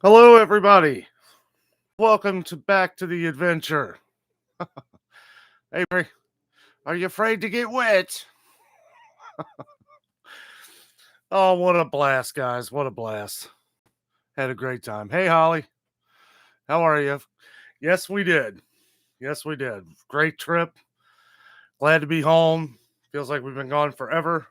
Hello, everybody. Welcome to Back to the Adventure. Hey, Barry, are you afraid to get wet? Oh, what a blast, guys. What a blast. Had a great time. Hey, Holly, how are you? Yes, we did. Yes, we did. Great trip. Glad to be home. Feels like we've been gone forever.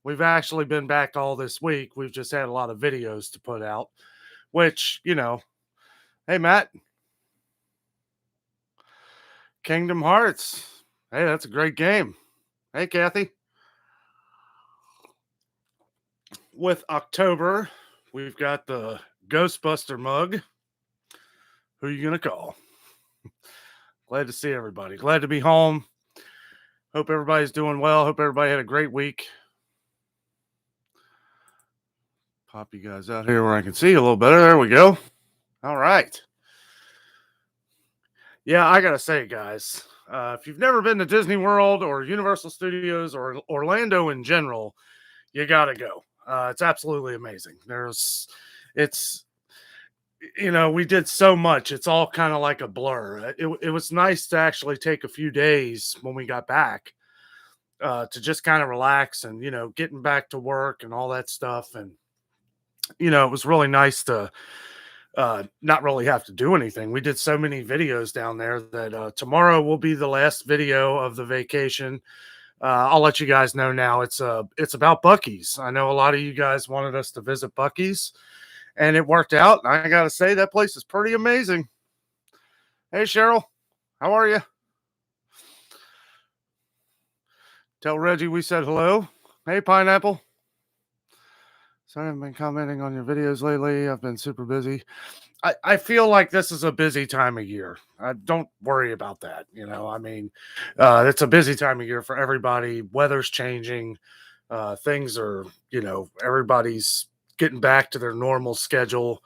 We've actually been back all this week. We've just had a lot of videos to put out, which, hey, Matt, Kingdom Hearts. Hey, that's a great game. Hey, Kathy. With October, we've got the Ghostbuster mug. Who are you going to call? Glad to see everybody. Glad to be home. Hope everybody's doing well. Hope everybody had a great week. Pop you guys out here where I can see you a little better. There we go. All right. Yeah, I got to say, guys, if you've never been to Disney World or Universal Studios or Orlando in general, you got to go. It's absolutely amazing. It's we did so much. It's all kind of like a blur. It was nice to actually take a few days when we got back to just kind of relax and, getting back to work and all that stuff. And, it was really nice to not really have to do anything. We did so many videos down there that tomorrow will be the last video of the vacation. I'll let you guys know now. It's about Buc-ee's. I know a lot of you guys wanted us to visit Buc-ee's, and it worked out. And I gotta say, that place is pretty amazing. Hey, Cheryl, how are you? Tell Reggie we said hello. Hey, Pineapple. Sorry, I've been commenting on your videos lately. I've been super busy. I feel like this is a busy time of year. Don't worry about that. It's a busy time of year for everybody. Weather's changing. Things are, everybody's getting back to their normal schedule.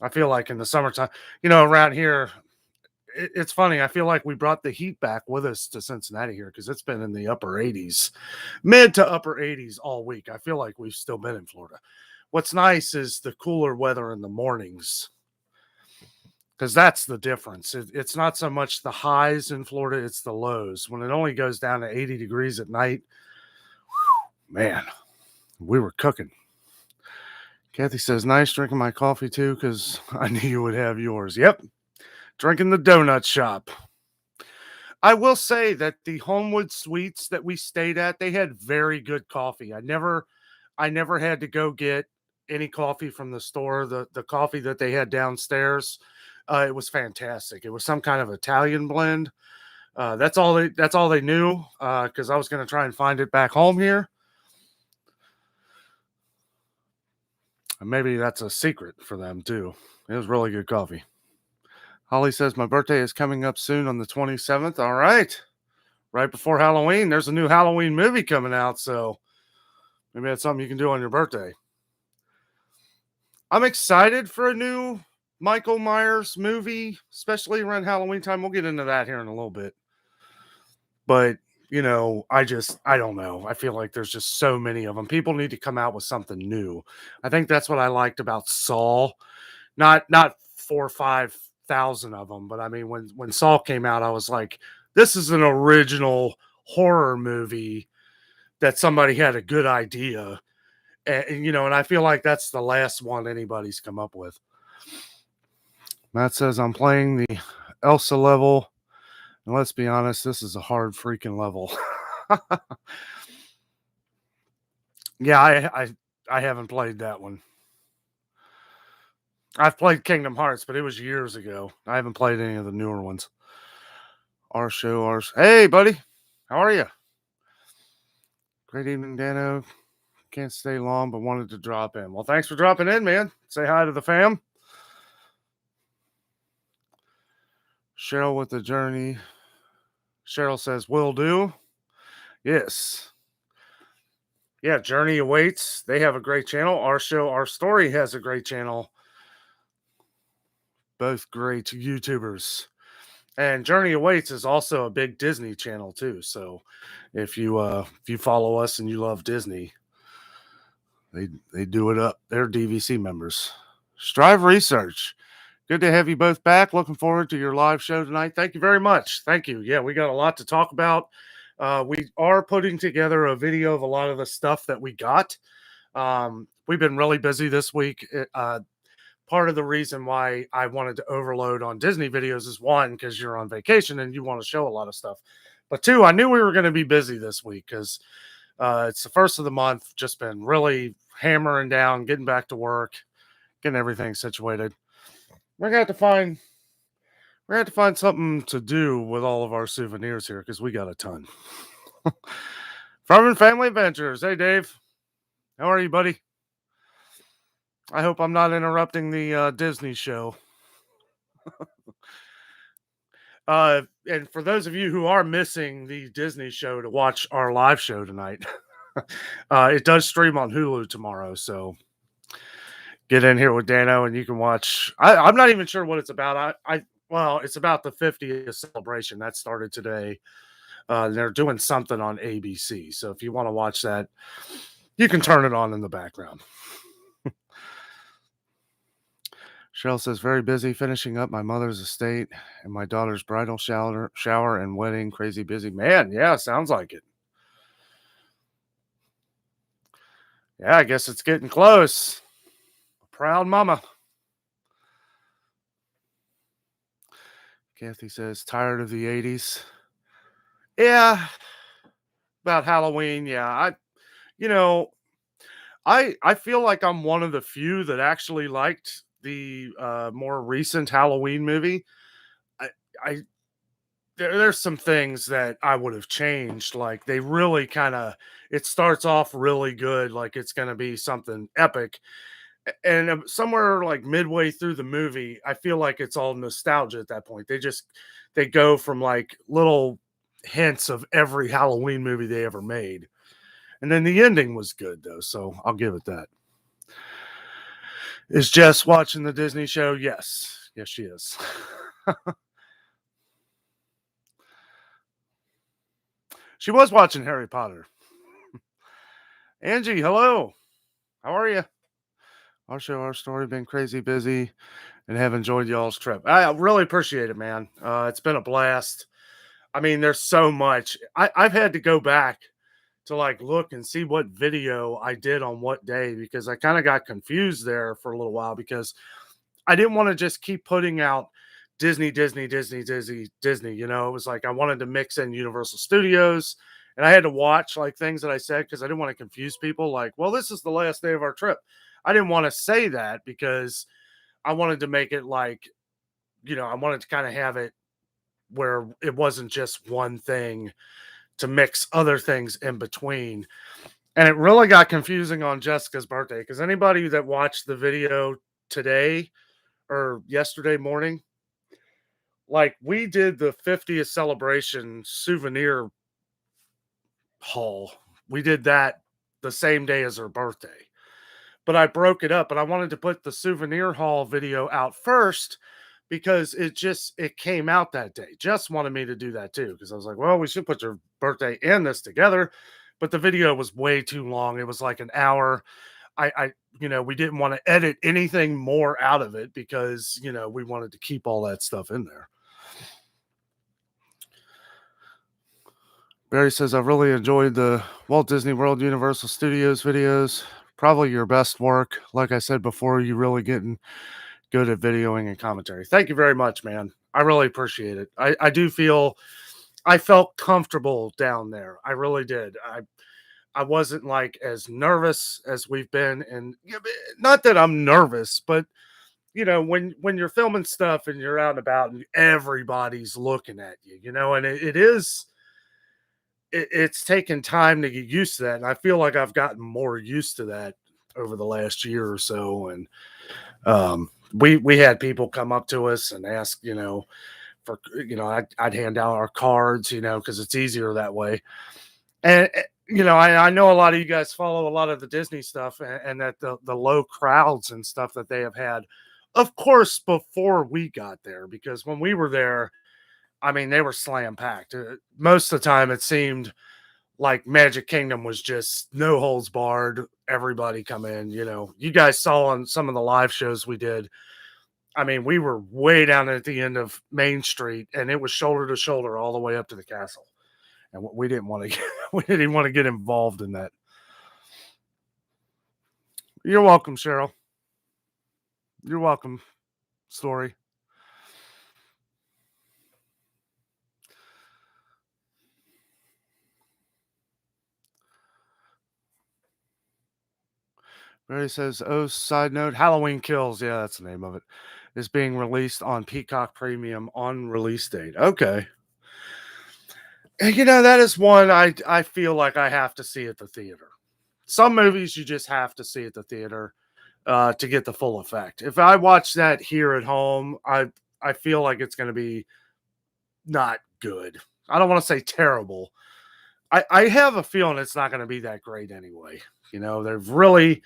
I feel like in the summertime, around here, it's funny. I feel like we brought the heat back with us to Cincinnati here because it's been in the upper 80s, mid to upper 80s all week. I feel like we've still been in Florida. What's nice is the cooler weather in the mornings because that's the difference. It's not so much the highs in Florida, it's the lows. When it only goes down to 80 degrees at night, man, we were cooking. Kathy says, nice drinking my coffee too because I knew you would have yours. Yep. Drinking the donut shop. I will say that the Homewood Suites that we stayed at, they had very good coffee. I never had to go get any coffee from the store. The coffee that they had downstairs, it was fantastic. It was some kind of Italian blend. That's all they knew because I was going to try and find it back home here. And maybe that's a secret for them too. It was really good coffee. Holly says my birthday is coming up soon on the 27th. All right. Right before Halloween. There's a new Halloween movie coming out, so maybe that's something you can do on your birthday. I'm excited for a new Michael Myers movie, especially around Halloween time. We'll get into that here in a little bit. But, I don't know. I feel like there's just so many of them. People need to come out with something new. I think that's what I liked about Saw. Not 4 or 5,000 of them, but I mean, when Saw came out, I was like, this is an original horror movie that somebody had a good idea. And I feel like that's the last one anybody's come up with. Matt says, I'm playing the Elsa level. And let's be honest, this is a hard freaking level. Yeah, I haven't played that one. I've played Kingdom Hearts, but it was years ago. I haven't played any of the newer ones. Hey, buddy. How are you? Great evening, Danno. Can't stay long, but wanted to drop in. Well, thanks for dropping in, man. Say hi to the fam. Cheryl with the journey. Cheryl says, will do. Yes. Yeah, Journey Awaits. They have a great channel. Our story has a great channel. Both great YouTubers. And Journey Awaits is also a big Disney channel too. So if you follow us and you love Disney, They do it up. They're DVC members. Strive Research. Good to have you both back. Looking forward to your live show tonight. Thank you very much. Thank you. Yeah, we got a lot to talk about. We are putting together a video of a lot of the stuff that we got. We've been really busy this week. Part of the reason why I wanted to overload on Disney videos is one, because you're on vacation and you want to show a lot of stuff. But two, I knew we were going to be busy this week because it's the first of the month. Just been really hammering down, getting back to work, getting everything situated. We're gonna have to find something to do with all of our souvenirs here because we got a ton. From Family Adventures. Hey, Dave. How are you, buddy? I hope I'm not interrupting the Disney show. And for those of you who are missing the Disney show to watch our live show tonight, it does stream on Hulu tomorrow. So get in here with Danno and you can watch. I'm not even sure what it's about. Well, it's about the 50th celebration that started today. They're doing something on ABC. So if you want to watch that, you can turn it on in the background. Cheryl says, very busy finishing up my mother's estate and my daughter's bridal shower and wedding. Crazy busy. Man, yeah, sounds like it. Yeah, I guess it's getting close. Proud mama. Kathy says, tired of the 80s. Yeah, about Halloween. Yeah, I feel like I'm one of the few that actually liked the more recent Halloween movie. I there's some things that I would have changed. Like they really it starts off really good, like it's going to be something epic, and somewhere like midway through the movie, I feel like it's all nostalgia at that point. They go from like little hints of every Halloween movie they ever made. And then the ending was good, though, so I'll give it that. Is Jess watching the Disney show? Yes. Yes, she is. She was watching Harry Potter. Angie, hello. How are you? Our show, our story, been crazy busy and have enjoyed y'all's trip. I really appreciate it, man. It's been a blast. I mean, there's so much. I've had to go back to like look and see what video I did on what day because I kind of got confused there for a little while because I didn't want to just keep putting out Disney. You know, it was like I wanted to mix in Universal Studios and I had to watch like things that I said because I didn't want to confuse people. Like, well, this is the last day of our trip. I didn't want to say that because I wanted to make it like, I wanted to kind of have it where it wasn't just one thing to mix other things in between. And it really got confusing on Jessica's birthday because anybody that watched the video today or yesterday morning, like we did the 50th celebration souvenir haul. We did that the same day as her birthday. But I broke it up and I wanted to put the souvenir haul video out first because it came out that day. Jess wanted me to do that too because I was like, well, we should put your birthday and this together. But the video was way too long. It was like an hour. We didn't want to edit anything more out of it because, we wanted to keep all that stuff in there. Barry says, I've really enjoyed the Walt Disney World Universal Studios videos. Probably your best work. Like I said before, you really getting good at videoing and commentary. Thank you very much, man. I really appreciate it. I do feel I felt comfortable down there. I really did. I wasn't like as nervous as we've been, and not that I'm nervous, but when you're filming stuff and you're out and about and everybody's looking at you, and it's taken time to get used to that. And I feel like I've gotten more used to that over the last year or so. And we had people come up to us and ask, for, I'd hand out our cards, because it's easier that way. And, I know a lot of you guys follow a lot of the Disney stuff and that the low crowds and stuff that they have had, of course, before we got there, because when we were there, I mean, they were slam packed. Most of the time, it seemed like Magic Kingdom was just no holds barred. Everybody come in, you guys saw on some of the live shows we did. I mean, we were way down at the end of Main Street and it was shoulder to shoulder all the way up to the castle. And we didn't want to we didn't want to get involved in that. You're welcome, Cheryl. You're welcome, Story. Barry says, oh, side note, Halloween Kills. Yeah, that's the name of it. Is being released on Peacock Premium on release date. Okay. And, that is one I feel like I have to see at the theater. Some movies you just have to see at the theater to get the full effect. If I watch that here at home, I feel like it's going to be not good. I don't want to say terrible. I have a feeling it's not going to be that great anyway. They've really,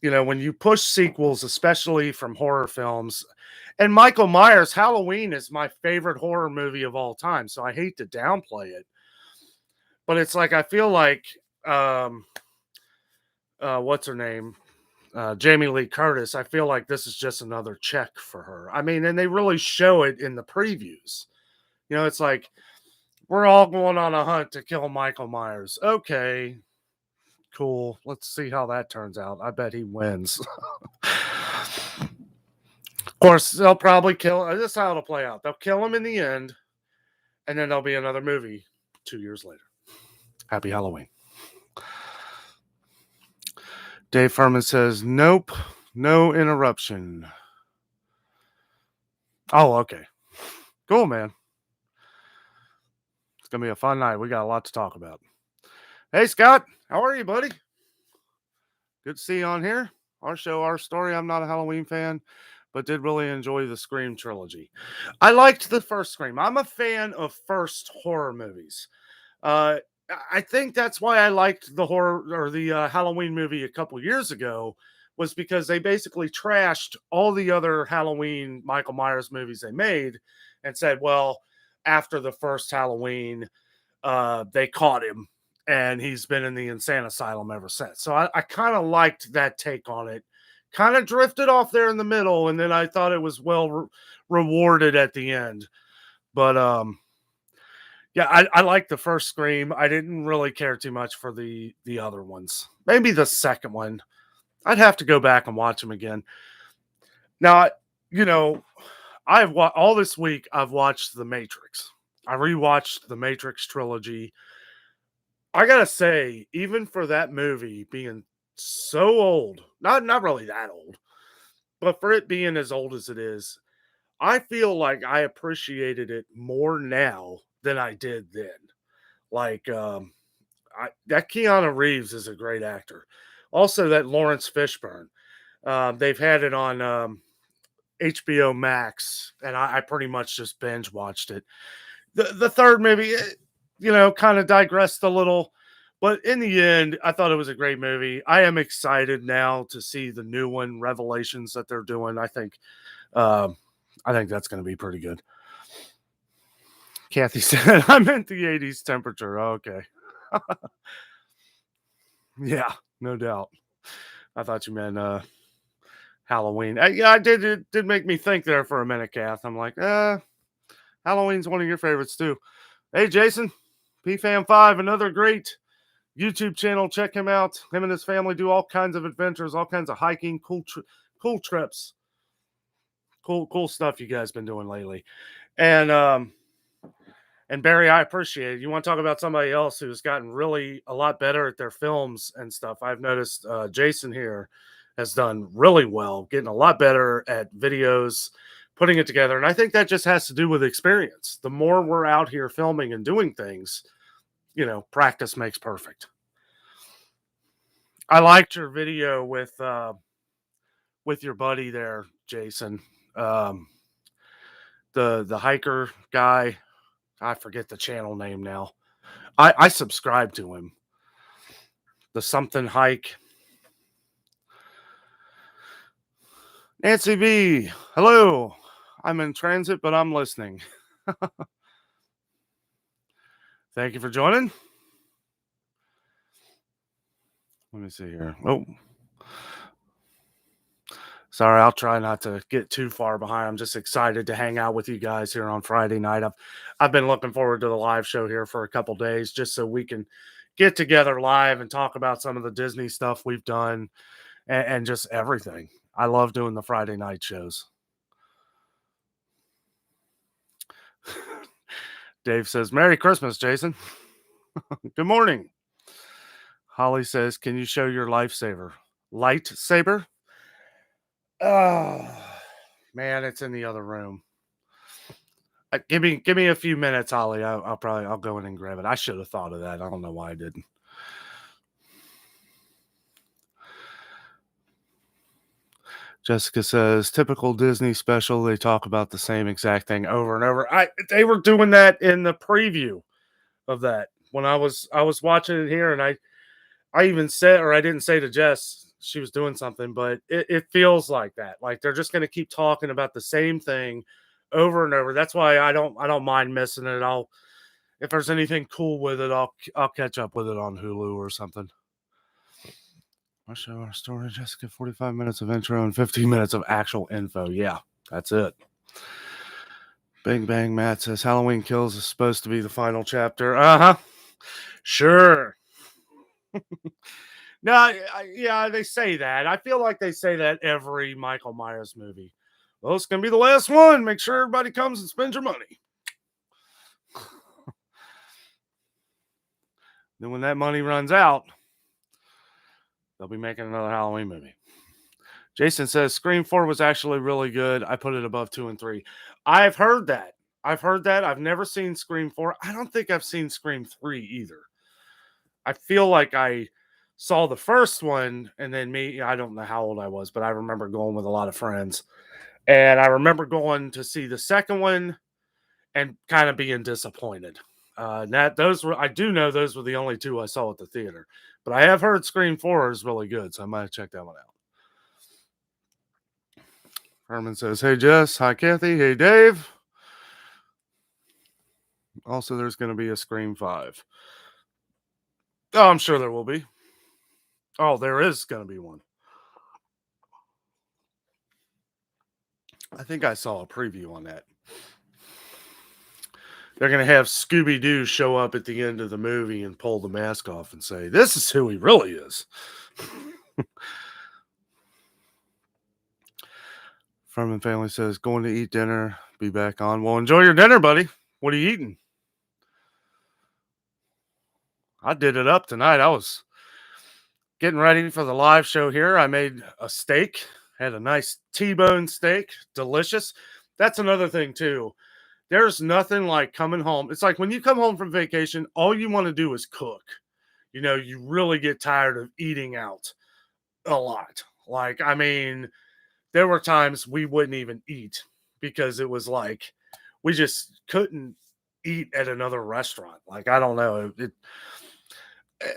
when you push sequels, especially from horror films, and Michael Myers, Halloween is my favorite horror movie of all time. So I hate to downplay it, but it's like, I feel like, what's her name? Jamie Lee Curtis. I feel like this is just another check for her. I mean, and they really show it in the previews. It's like, we're all going on a hunt to kill Michael Myers. Okay, cool. Let's see how that turns out. I bet he wins. Of course, they'll probably kill. This is how it'll play out. They'll kill him in the end, and then there'll be another movie 2 years later. Happy Halloween. Dave Furman says, nope, no interruption. Oh, okay. Cool, man. It's going to be a fun night. We got a lot to talk about. Hey, Scott. How are you, buddy? Good to see you on here. Our show, our story. I'm not a Halloween fan, but did really enjoy the Scream trilogy. I liked the first Scream. I'm a fan of first horror movies. I think that's why I liked the horror or the Halloween movie a couple years ago, was because they basically trashed all the other Halloween Michael Myers movies they made and said, well, after the first Halloween, they caught him and he's been in the insane asylum ever since. So I kind of liked that take on it. Kind of drifted off there in the middle, and then I thought it was well rewarded at the end. But yeah, I like the first Scream. I didn't really care too much for the other ones. Maybe the second one. I'd have to go back and watch them again. Now, all this week I've watched The Matrix. I rewatched the Matrix Trilogy. I gotta say, even for that movie being so old, not really that old, but for it being as old as it is, I feel like I appreciated it more now than I did then. Like, that Keanu Reeves is a great actor. Also, that Lawrence Fishburne. They've had it on HBO Max, and I pretty much just binge watched it. The third movie, kind of digressed a little, but in the end, I thought it was a great movie. I am excited now to see the new one, Revelations, that they're doing. I think that's going to be pretty good. Kathy said, I meant the 80s temperature. Okay. Yeah, no doubt. I thought you meant Halloween. Yeah, it did make me think there for a minute, Kath. I'm like, Halloween's one of your favorites too. Hey, Jason, PFam5, another great YouTube channel. Check him out. Him and his family do all kinds of adventures, all kinds of hiking, cool trips. Cool stuff you guys been doing lately. And Barry, I appreciate it. You want to talk about somebody else who's gotten really a lot better at their films and stuff. I've noticed Jason here has done really well, getting a lot better at videos, putting it together. And I think that just has to do with experience. The more we're out here filming and doing things, practice makes perfect. I liked your video with your buddy there, Jason. The hiker guy. I forget the channel name now. I subscribe to him. The something hike. Nancy B. Hello. I'm in transit, but I'm listening. Thank you for joining. Let me see here. Oh, sorry. I'll try not to get too far behind. I'm just excited to hang out with you guys here on Friday night. I've been looking forward to the live show here for a couple days, just so we can get together live and talk about some of the Disney stuff we've done and just everything. I love doing the Friday night shows. Dave says, Merry Christmas, Jason. Good morning. Holly says, can you show your lifesaver? Lightsaber? Oh, man, it's in the other room. Give me a few minutes, Holly. I'll go in and grab it. I should have thought of that. I don't know why I didn't. Jessica says, typical Disney special. They talk about the same exact thing over and over. They were doing that in the preview of that when I was watching it here, and I even said, or I didn't say to Jess, she was doing something, but it feels like that. Like they're just going to keep talking about the same thing over and over. That's why I don't mind missing it. If there's anything cool with it, I'll catch up with it on Hulu or something. Our show, our story, Jessica, 45 minutes of intro and 15 minutes of actual info. Yeah, that's it. Bang Bang Matt says Halloween Kills is supposed to be the final chapter. Uh-huh. Sure. No, yeah, they say that. I feel like they say that every Michael Myers movie. Well, it's going to be the last one. Make sure everybody comes and spends your money. Then when that money runs out, they'll be making another Halloween movie. Jason says Scream 4 was actually really good. I put it above 2 and 3. I've heard that. I've never seen Scream 4. I don't think I've seen Scream 3 either. I feel like I saw the first one, and then I don't know how old I was, but I remember going with a lot of friends. And I remember going to see the second one and kind of being disappointed. I do know those were the only two I saw at the theater. But I have heard Scream 4 is really good, so I might check that one out. Herman says, hey, Jess. Hi, Kathy. Hey, Dave. Also, there's going to be a Scream 5. Oh, I'm sure there will be. Oh, there is going to be one. I think I saw a preview on that. They're going to have Scooby-Doo show up at the end of the movie and pull the mask off and say, this is who he really is. Furman family says, going to eat dinner, be back on. Well, enjoy your dinner, buddy. What are you eating? I did it up tonight. I was getting ready for the live show here. I made a steak, had a nice T-bone steak, delicious. That's another thing, too. There's nothing like coming home. It's like when you come home from vacation, all you want to do is cook. You know, you really get tired of eating out a lot. Like, I mean, there were times we wouldn't even eat because it was like we just couldn't eat at another restaurant. Like, I don't know.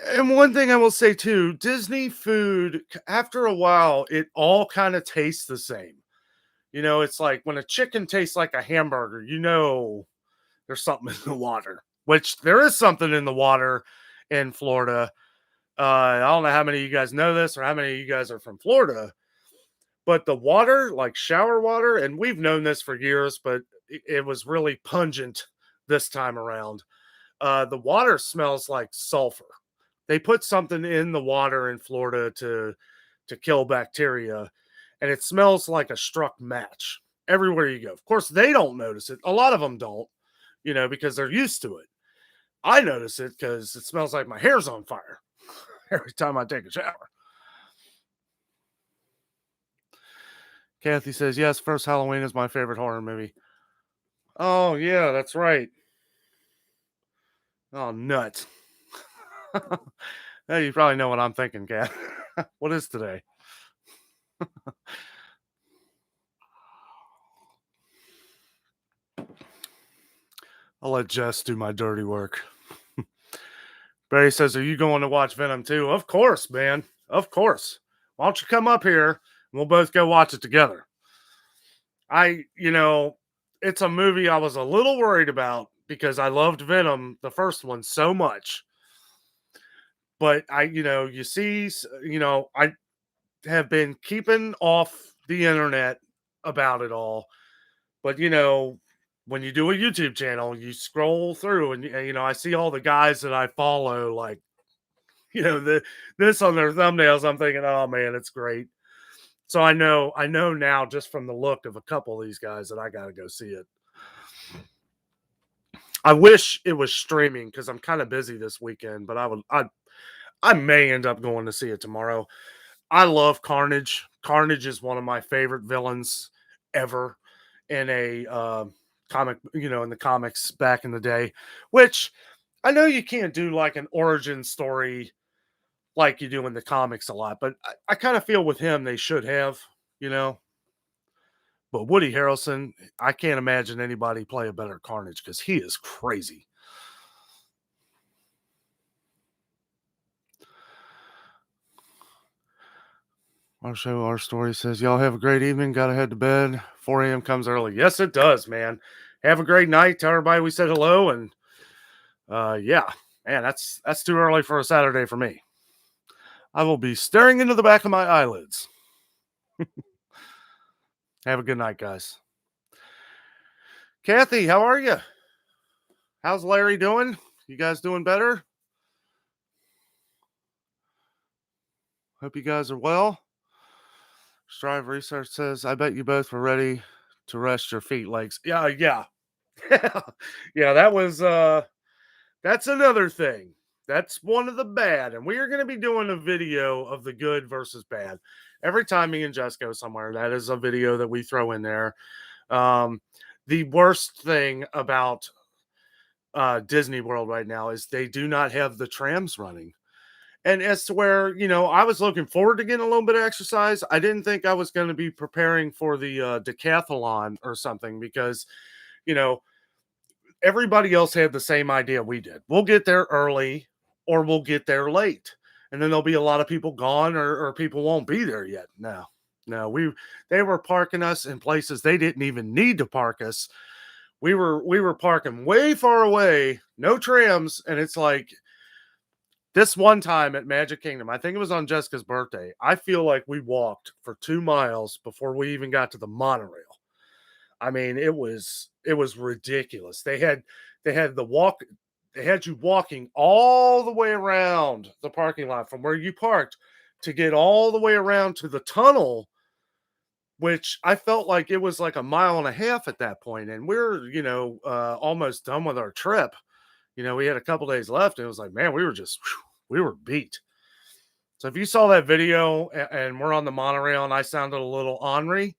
And one thing I will say too, Disney food, after a while, it all kind of tastes the same. You know, it's like when a chicken tastes like a hamburger, you know there's something in the water, which there is something in the water in Florida. I don't know how many of you guys know this or how many of you guys are from Florida, but the water, like shower water, and we've known this for years, but it was really pungent this time around. The water smells like sulfur. They put something in the water in Florida to kill bacteria, and it smells like a struck match everywhere you go. Of course, they don't notice it. A lot of them don't, you know, because they're used to it. I notice it because it smells like my hair's on fire every time I take a shower. Kathy says, yes, first Halloween is my favorite horror movie. Oh, yeah, that's right. Oh, nuts. Hey, you probably know what I'm thinking, Kat. What is today? I'll let Jess do my dirty work. Barry says, are you going to watch Venom 2? Of course, man. Of course. Why don't you come up here and we'll both go watch it together? It's a movie I was a little worried about because I loved Venom, the first one, so much. But you see, I have been keeping off the internet about it all. But when you do a YouTube channel, you scroll through and I see all the guys that I follow, like this on their thumbnails. I'm thinking, oh man, it's great. So I know now just from the look of a couple of these guys that I got to go see it. I wish it was streaming because I'm kind of busy this weekend, but I may end up going to see it tomorrow. I love Carnage. Carnage is one of my favorite villains ever in a comic, in the comics back in the day, which I know you can't do like an origin story like you do in the comics a lot, but I kind of feel with him they should have, you know. But Woody Harrelson, I can't imagine anybody play a better Carnage because he is crazy. Our show, our story says, y'all have a great evening. Got to head to bed. 4 a.m. comes early. Yes, it does, man. Have a great night. Tell everybody we said hello. And yeah, man, that's too early for a Saturday for me. I will be staring into the back of my eyelids. Have a good night, guys. Kathy, how are you? How's Larry doing? You guys doing better? Hope you guys are well. Strive Research says, I bet you both were ready to rest your feet, legs. Yeah. Yeah, that was that's another thing. That's one of the bad. And we are going to be doing a video of the good versus bad. Every time me and Jess go somewhere, that is a video that we throw in there. The worst thing about Disney World right now is they do not have the trams running. And as to where, I was looking forward to getting a little bit of exercise. I didn't think I was going to be preparing for the decathlon or something because, you know, everybody else had the same idea we did. We'll get there early or we'll get there late. And then there'll be a lot of people gone or people won't be there yet. No, they were parking us in places they didn't even need to park us. We were parking way far away, no trams, and it's like this one time at Magic Kingdom, I think it was on Jessica's birthday. I feel like we walked for 2 miles before we even got to the monorail. I mean, it was ridiculous. They had you walking all the way around the parking lot from where you parked to get all the way around to the tunnel, which I felt like it was like a mile and a half at that point. And we're, almost done with our trip. We had a couple days left, and it was like, man, we were beat. So if you saw that video and we're on the monorail and I sounded a little ornery,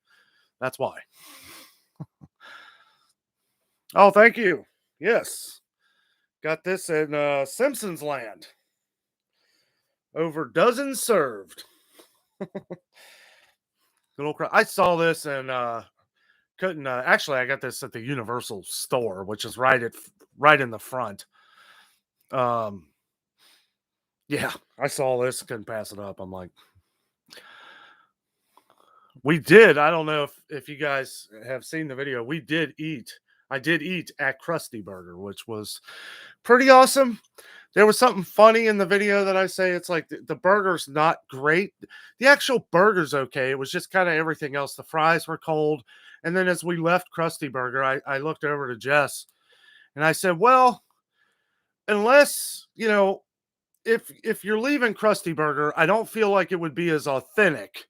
that's why. Oh, thank you. Yes. Got this in Simpsons Land. Over dozens served. Little I saw this and couldn't actually I got this at the Universal store, which is right in the front. Yeah, I saw this, couldn't pass it up. I'm like, we did. I don't know if you guys have seen the video. We did eat. I did eat at Krusty Burger, which was pretty awesome. There was something funny in the video that I say it's like the burger's not great. The actual burger's okay. It was just kind of everything else. The fries were cold. And then as we left Krusty Burger, I looked over to Jess and I said, well, unless, if you're leaving Krusty Burger, I don't feel like it would be as authentic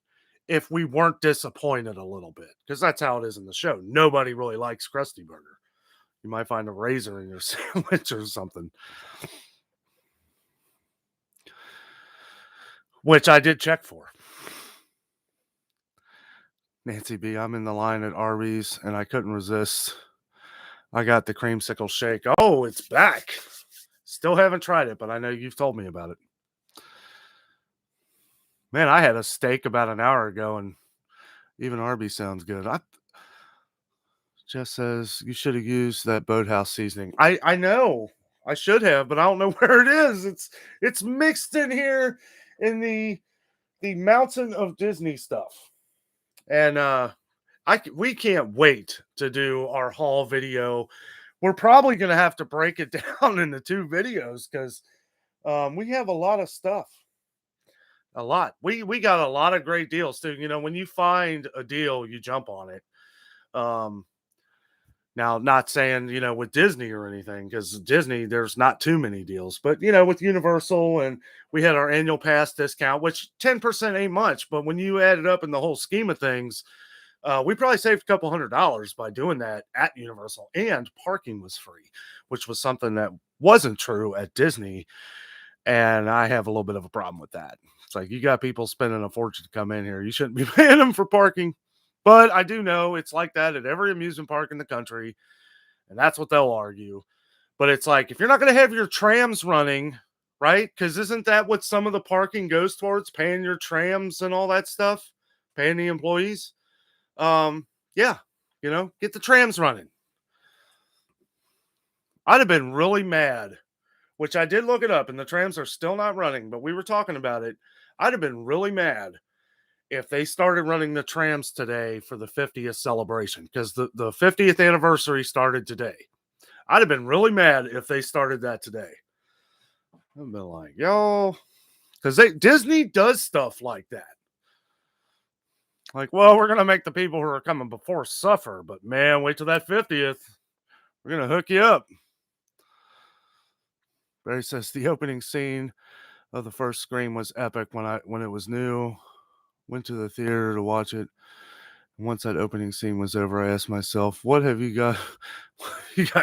if we weren't disappointed a little bit, because that's how it is in the show. Nobody really likes Krusty Burger. You might find a razor in your sandwich or something, which I did check for. Nancy B, I'm in the line at Arby's and I couldn't resist. I got the creamsicle shake. Oh, it's back. Still haven't tried it, but I know you've told me about it. Man, I had a steak about an hour ago, and even Arby's sounds good. Jess says you should have used that boathouse seasoning. I know I should have, but I don't know where it is. It's mixed in here in the mountain of Disney stuff, and we can't wait to do our haul video. We're probably gonna have to break it down into 2 videos because We have a lot of stuff. A lot. We got a lot of great deals too. When you find a deal, you jump on it. Um, Now, not saying, with Disney or anything, because Disney, there's not too many deals, but, with Universal, and we had our annual pass discount, which 10% ain't much, but when you add it up in the whole scheme of things, we probably saved a couple $100 by doing that at Universal, and parking was free, which was something that wasn't true at Disney. And I have a little bit of a problem with that. It's like, you got people spending a fortune to come in here. You shouldn't be paying them for parking. But I do know it's like that at every amusement park in the country. And that's what they'll argue. But it's like, if you're not going to have your trams running, right? Because isn't that what some of the parking goes towards? Paying your trams and all that stuff? Paying the employees? Yeah, get the trams running. I'd have been really mad, which I did look it up, and the trams are still not running, but we were talking about it. I'd have been really mad if they started running the trams today for the 50th celebration, because the 50th anniversary started today. I'd have been really mad if they started that today. I've been like, yo, because Disney does stuff like that. Like, well, we're going to make the people who are coming before suffer, but man, wait till that 50th. We're going to hook you up. Barry says the opening scene of the first Scream was epic when it was new. Went to the theater to watch it. Once that opening scene was over, I asked myself, what have you got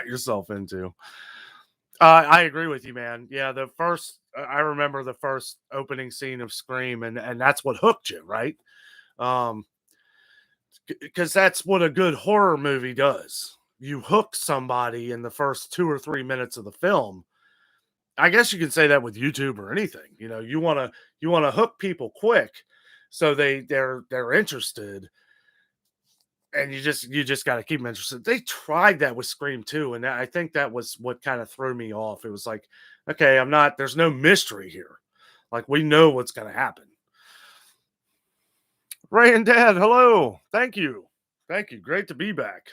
yourself into? I agree with you, man. Yeah, I remember the first opening scene of Scream, and that's what hooked you, right? Because that's what a good horror movie does. You hook somebody in the first 2 or 3 minutes of the film. I guess you can say that with YouTube or anything. You want to hook people quick, so they're interested, and you just got to keep them interested. They tried that with Scream 2, and I think that was what kind of threw me off. It was like, okay, there's no mystery here. Like, we know what's going to happen. Ray and Dad, hello. Thank you. Great to be back.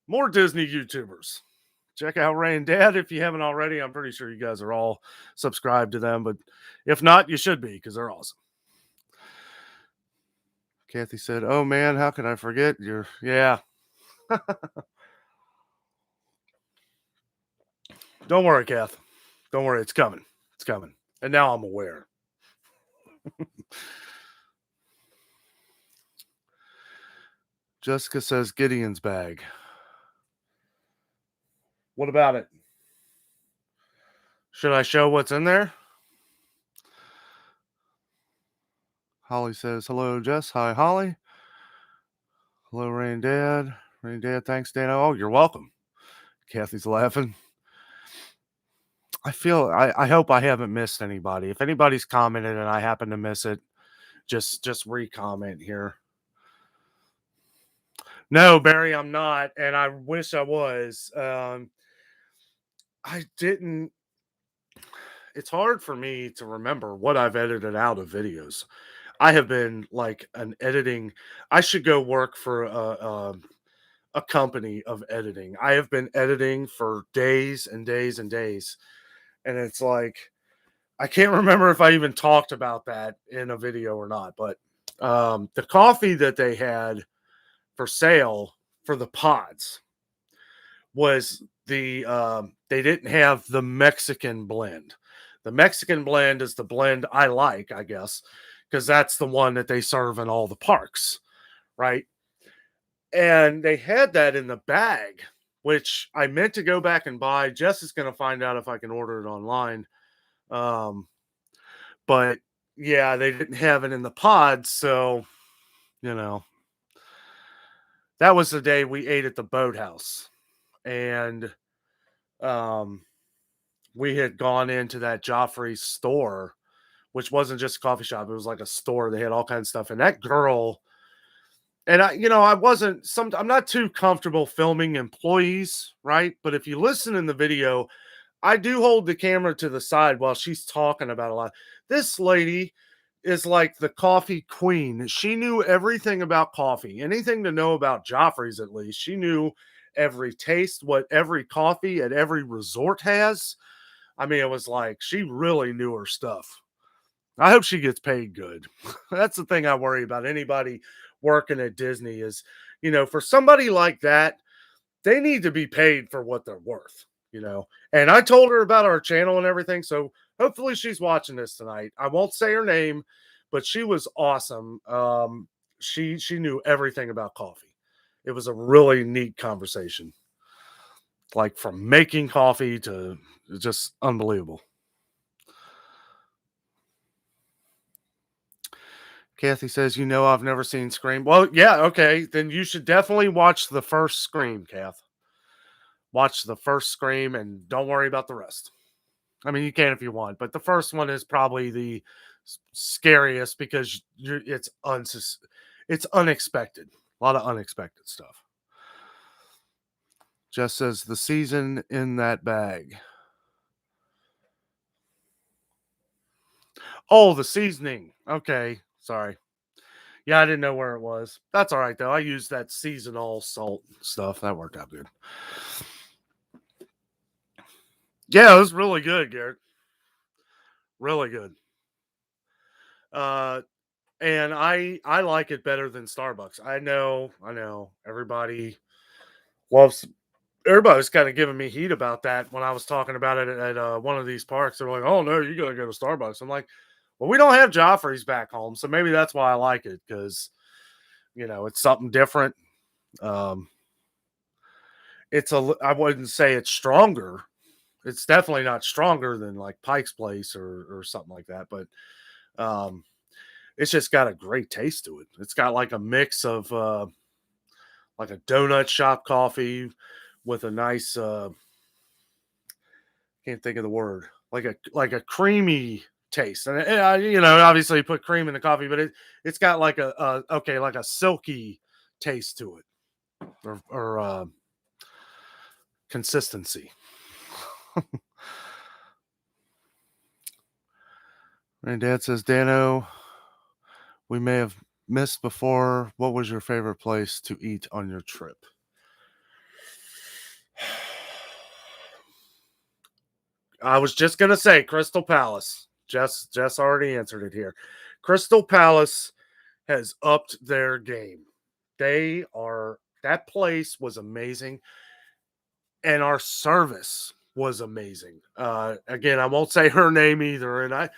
More Disney YouTubers. Check out Ray and Dad if you haven't already. I'm pretty sure you guys are all subscribed to them, but if not, you should be, because they're awesome. Kathy said, oh man, how could I forget yeah. Don't worry, Kath. Don't worry, it's coming. It's coming. And now I'm aware. Jessica says Gideon's bag. What about it? Should I show what's in there? Holly says, hello, Jess. Hi, Holly. Hello, Ray and Dad. Ray and Dad, thanks, Danno. Oh, you're welcome. Kathy's laughing. I hope I haven't missed anybody. If anybody's commented and I happen to miss it, just re-comment here. No, Barry, I'm not, and I wish I was. I didn't. It's hard for me to remember what I've edited out of videos. I have been like an editing. I should go work for a company of editing. I have been editing for days and days and days, and it's like, I can't remember if I even talked about that in a video or not. But the coffee that they had for sale for the pods was they didn't have the Mexican blend. The Mexican blend is the blend I like, I guess, because that's the one that they serve in all the parks, right? And they had that in the bag, which I meant to go back and buy. Jess is going to find out if I can order it online. But yeah, they didn't have it in the pods, so that was the day we ate at the boathouse. And we had gone into that Joffrey's store, which wasn't just a coffee shop, it was like a store. They had all kinds of stuff. And that girl, and I'm not too comfortable filming employees, right? But if you listen in the video, I do hold the camera to the side while she's talking about a lot. This lady is like the coffee queen. She knew everything about coffee, anything to know about Joffrey's, at least. She knew every taste, what every coffee at every resort has. I mean, it was like she really knew her stuff. I hope she gets paid good. That's the thing I worry about. Anybody working at Disney is, for somebody like that, they need to be paid for what they're worth. And I told her about our channel and everything. So hopefully she's watching this tonight. I won't say her name, but she was awesome. She knew everything about coffee. It was a really neat conversation. Like from making coffee to just unbelievable. Kathy says, I've never seen Scream. Well, yeah, okay. Then you should definitely watch the first Scream, Kath. Watch the first Scream and don't worry about the rest. I mean, you can if you want, but the first one is probably the scariest because it's unexpected. A lot of unexpected stuff. Jess says, the season in that bag. Oh, the seasoning. Okay. Sorry. Yeah, I didn't know where it was. That's all right, though. I used that seasonal salt stuff. That worked out good. Yeah, it was really good, Garrett. Really good. And I like it better than Starbucks. I know. Loves Everybody's kind of giving me heat about that when I was talking about it at one of these parks. They're like, "Oh no, you gotta go to Starbucks." I'm like, "Well, we don't have Joffrey's back home, so maybe that's why I like it because it's something different." Um, I wouldn't say it's stronger. It's definitely not stronger than like Pike's Place or something like that, but um, it's just got a great taste to it. It's got like a mix of like a donut shop coffee with a nice can't think of the word, like a creamy taste. And obviously you put cream in the coffee, but it's got like like a silky taste to it or consistency. And Dad says, Danno, we may have missed before. What was your favorite place to eat on your trip? I was just gonna say Crystal Palace. Jess already answered it here. Crystal Palace has upped their game. That place was amazing, and our service was amazing. Again, I won't say her name either, and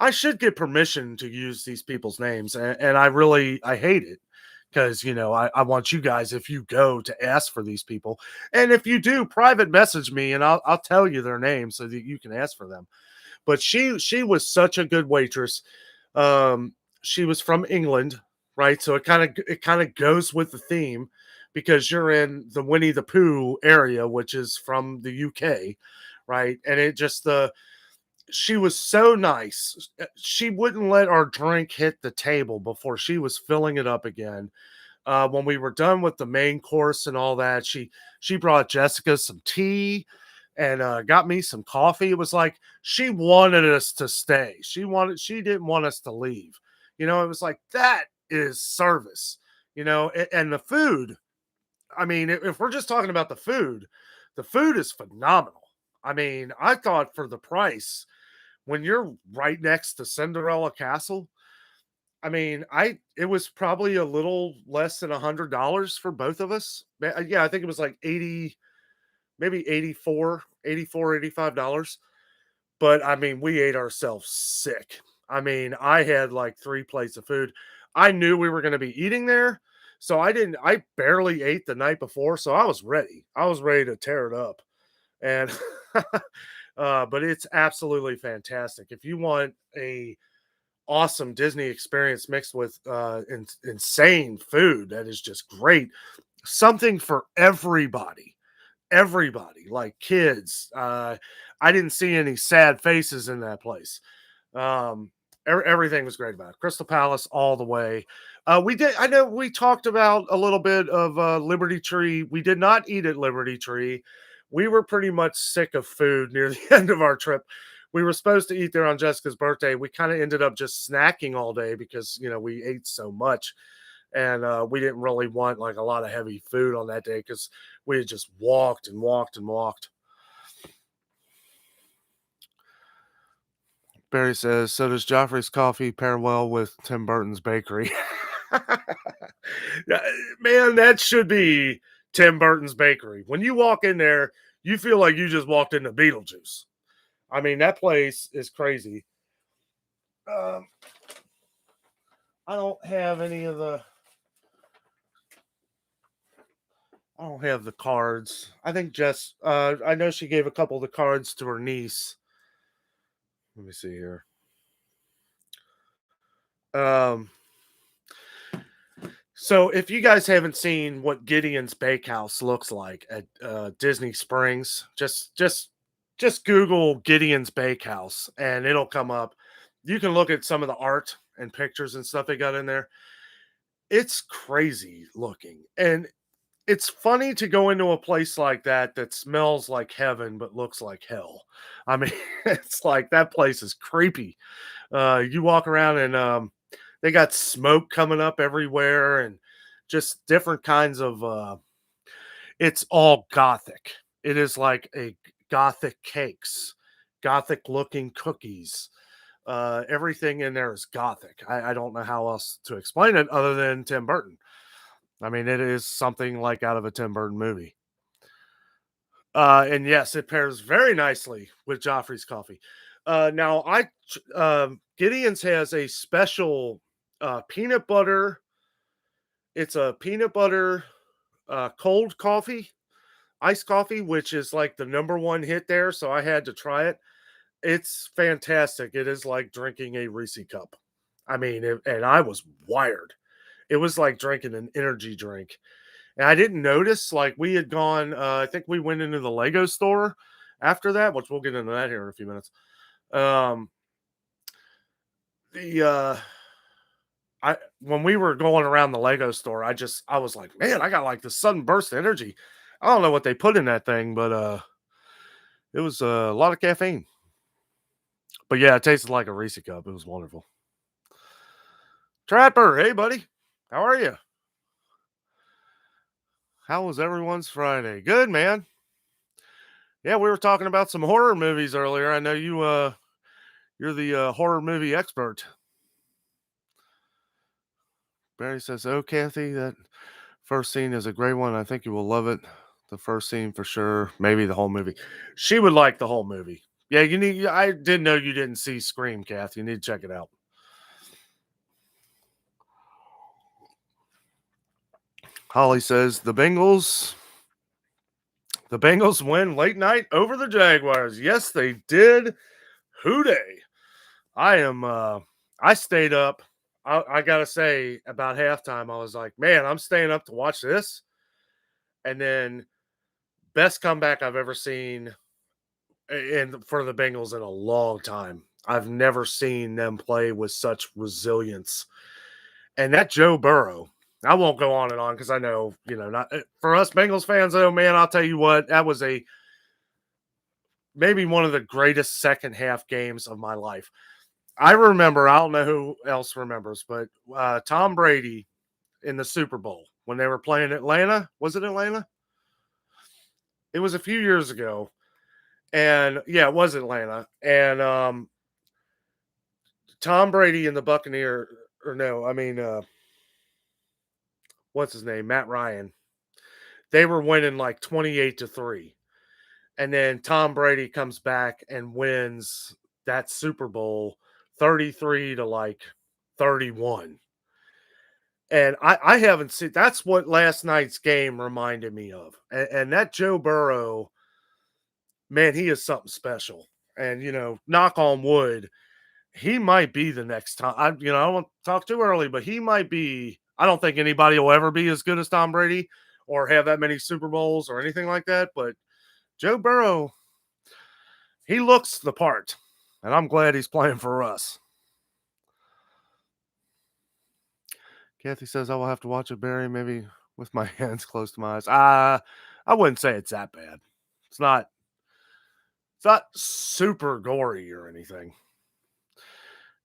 I should get permission to use these people's names, and I hate it because I want you guys, if you go, to ask for these people, and if you do, private message me and I'll tell you their names so that you can ask for them. But she was such a good waitress. She was from England, right? So it kind of goes with the theme because you're in the Winnie the Pooh area, which is from the UK, right? And it just she was so nice. She wouldn't let our drink hit the table before she was filling it up again. When we were done with the main course and all that, she brought Jessica some tea and got me some coffee. It was like she wanted us to stay. She didn't want us to leave. It was like that is service. And the food. I mean, if we're just talking about the food is phenomenal. I mean, I thought for the price, when you're right next to Cinderella Castle, I mean, it was probably a little less than $100 for both of us. Yeah, I think it was like 80, maybe 84, $85. But I mean, we ate ourselves sick. I mean, I had like 3 plates of food. I knew we were going to be eating there. So I barely ate the night before. So I was ready. I was ready to tear it up. And, but it's absolutely fantastic. If you want a awesome Disney experience mixed with insane food that is just great, something for everybody, like kids. I didn't see any sad faces in that place. Everything was great about it. Crystal Palace all the way. I know we talked about a little bit of Liberty Tree. We did not eat at Liberty Tree. We were pretty much sick of food near the end of our trip. We were supposed to eat there on Jessica's birthday. We kind of ended up just snacking all day because we ate so much, and we didn't really want like a lot of heavy food on that day because we had just walked and walked and walked. Barry says, so does Joffrey's coffee pair well with Tim Burton's bakery? Yeah, man, that should be Tim Burton's bakery. When you walk in there, you feel like you just walked into Beetlejuice. I mean, that place is crazy. Um, I don't have any of the. I don't have the cards. I think Jess. I know she gave a couple of the cards to her niece. Let me see here. Um, so if you guys haven't seen what Gideon's Bakehouse looks like at Disney Springs, just Google Gideon's Bakehouse and it'll come up. You can look at some of the art and pictures and stuff they got in there. It's crazy looking, and it's funny to go into a place like that that smells like heaven but looks like hell. I mean, it's like that place is creepy. You walk around and they got smoke coming up everywhere and just different kinds of it's all gothic. It is like a gothic cakes, gothic looking cookies. Everything in there is gothic. I don't know how else to explain it other than Tim Burton. I mean, it is something like out of a Tim Burton movie. And yes, it pairs very nicely with Joffrey's coffee. Now, Gideon's has a special peanut butter. It's a peanut butter cold coffee, iced coffee, which is like the number one hit there. So I had to try it. It's fantastic. It is like drinking a Reese cup. I mean, and I was wired. It was like drinking an energy drink. And I didn't notice, like we had gone, I think we went into the Lego store after that, which we'll get into that here in a few minutes. Um, the I When we were going around the Lego store, I was like, man, I got like the sudden burst of energy. I don't know what they put in that thing, but it was a lot of caffeine. But yeah, it tasted like a Reese cup. It was wonderful. Trapper, hey buddy, how are you? How was everyone's Friday? Good, man. Yeah, we were talking about some horror movies earlier. I know you're the horror movie expert. Barry says, "Oh, Kathy, that first scene is a great one. I think you will love it. The first scene for sure. Maybe the whole movie. She would like the whole movie. Yeah, you need. I didn't know you didn't see Scream, Kath. You need to check it out." Holly says, The Bengals win late night over the Jaguars. Yes, they did. Hooday! I am. I stayed up. I gotta say, about halftime, I was like, man, I'm staying up to watch this. And then, best comeback I've ever seen in for the Bengals in a long time. I've never seen them play with such resilience. And that Joe Burrow, I won't go on and on because I know, not for us Bengals fans, oh man, I'll tell you what, that was a maybe one of the greatest second half games of my life. I remember, I don't know who else remembers, but Tom Brady in the Super Bowl when they were playing Atlanta. Was it Atlanta? It was a few years ago. And yeah, it was Atlanta. And Tom Brady and the Buccaneer, or no, I mean, what's his name? Matt Ryan. They were winning like 28-3. And then Tom Brady comes back and wins that Super Bowl 33 to like 31. And I haven't seen that's what last night's game reminded me of. And that Joe Burrow, man, he is something special. And knock on wood, he might be the next time. I don't want to talk too early, but he might be. I don't think anybody will ever be as good as Tom Brady or have that many Super Bowls or anything like that. But Joe Burrow, he looks the part, and I'm glad he's playing for us. Kathy says I will have to watch it, Barry, maybe with my hands close to my eyes. I wouldn't say it's that bad. It's not. It's not super gory or anything.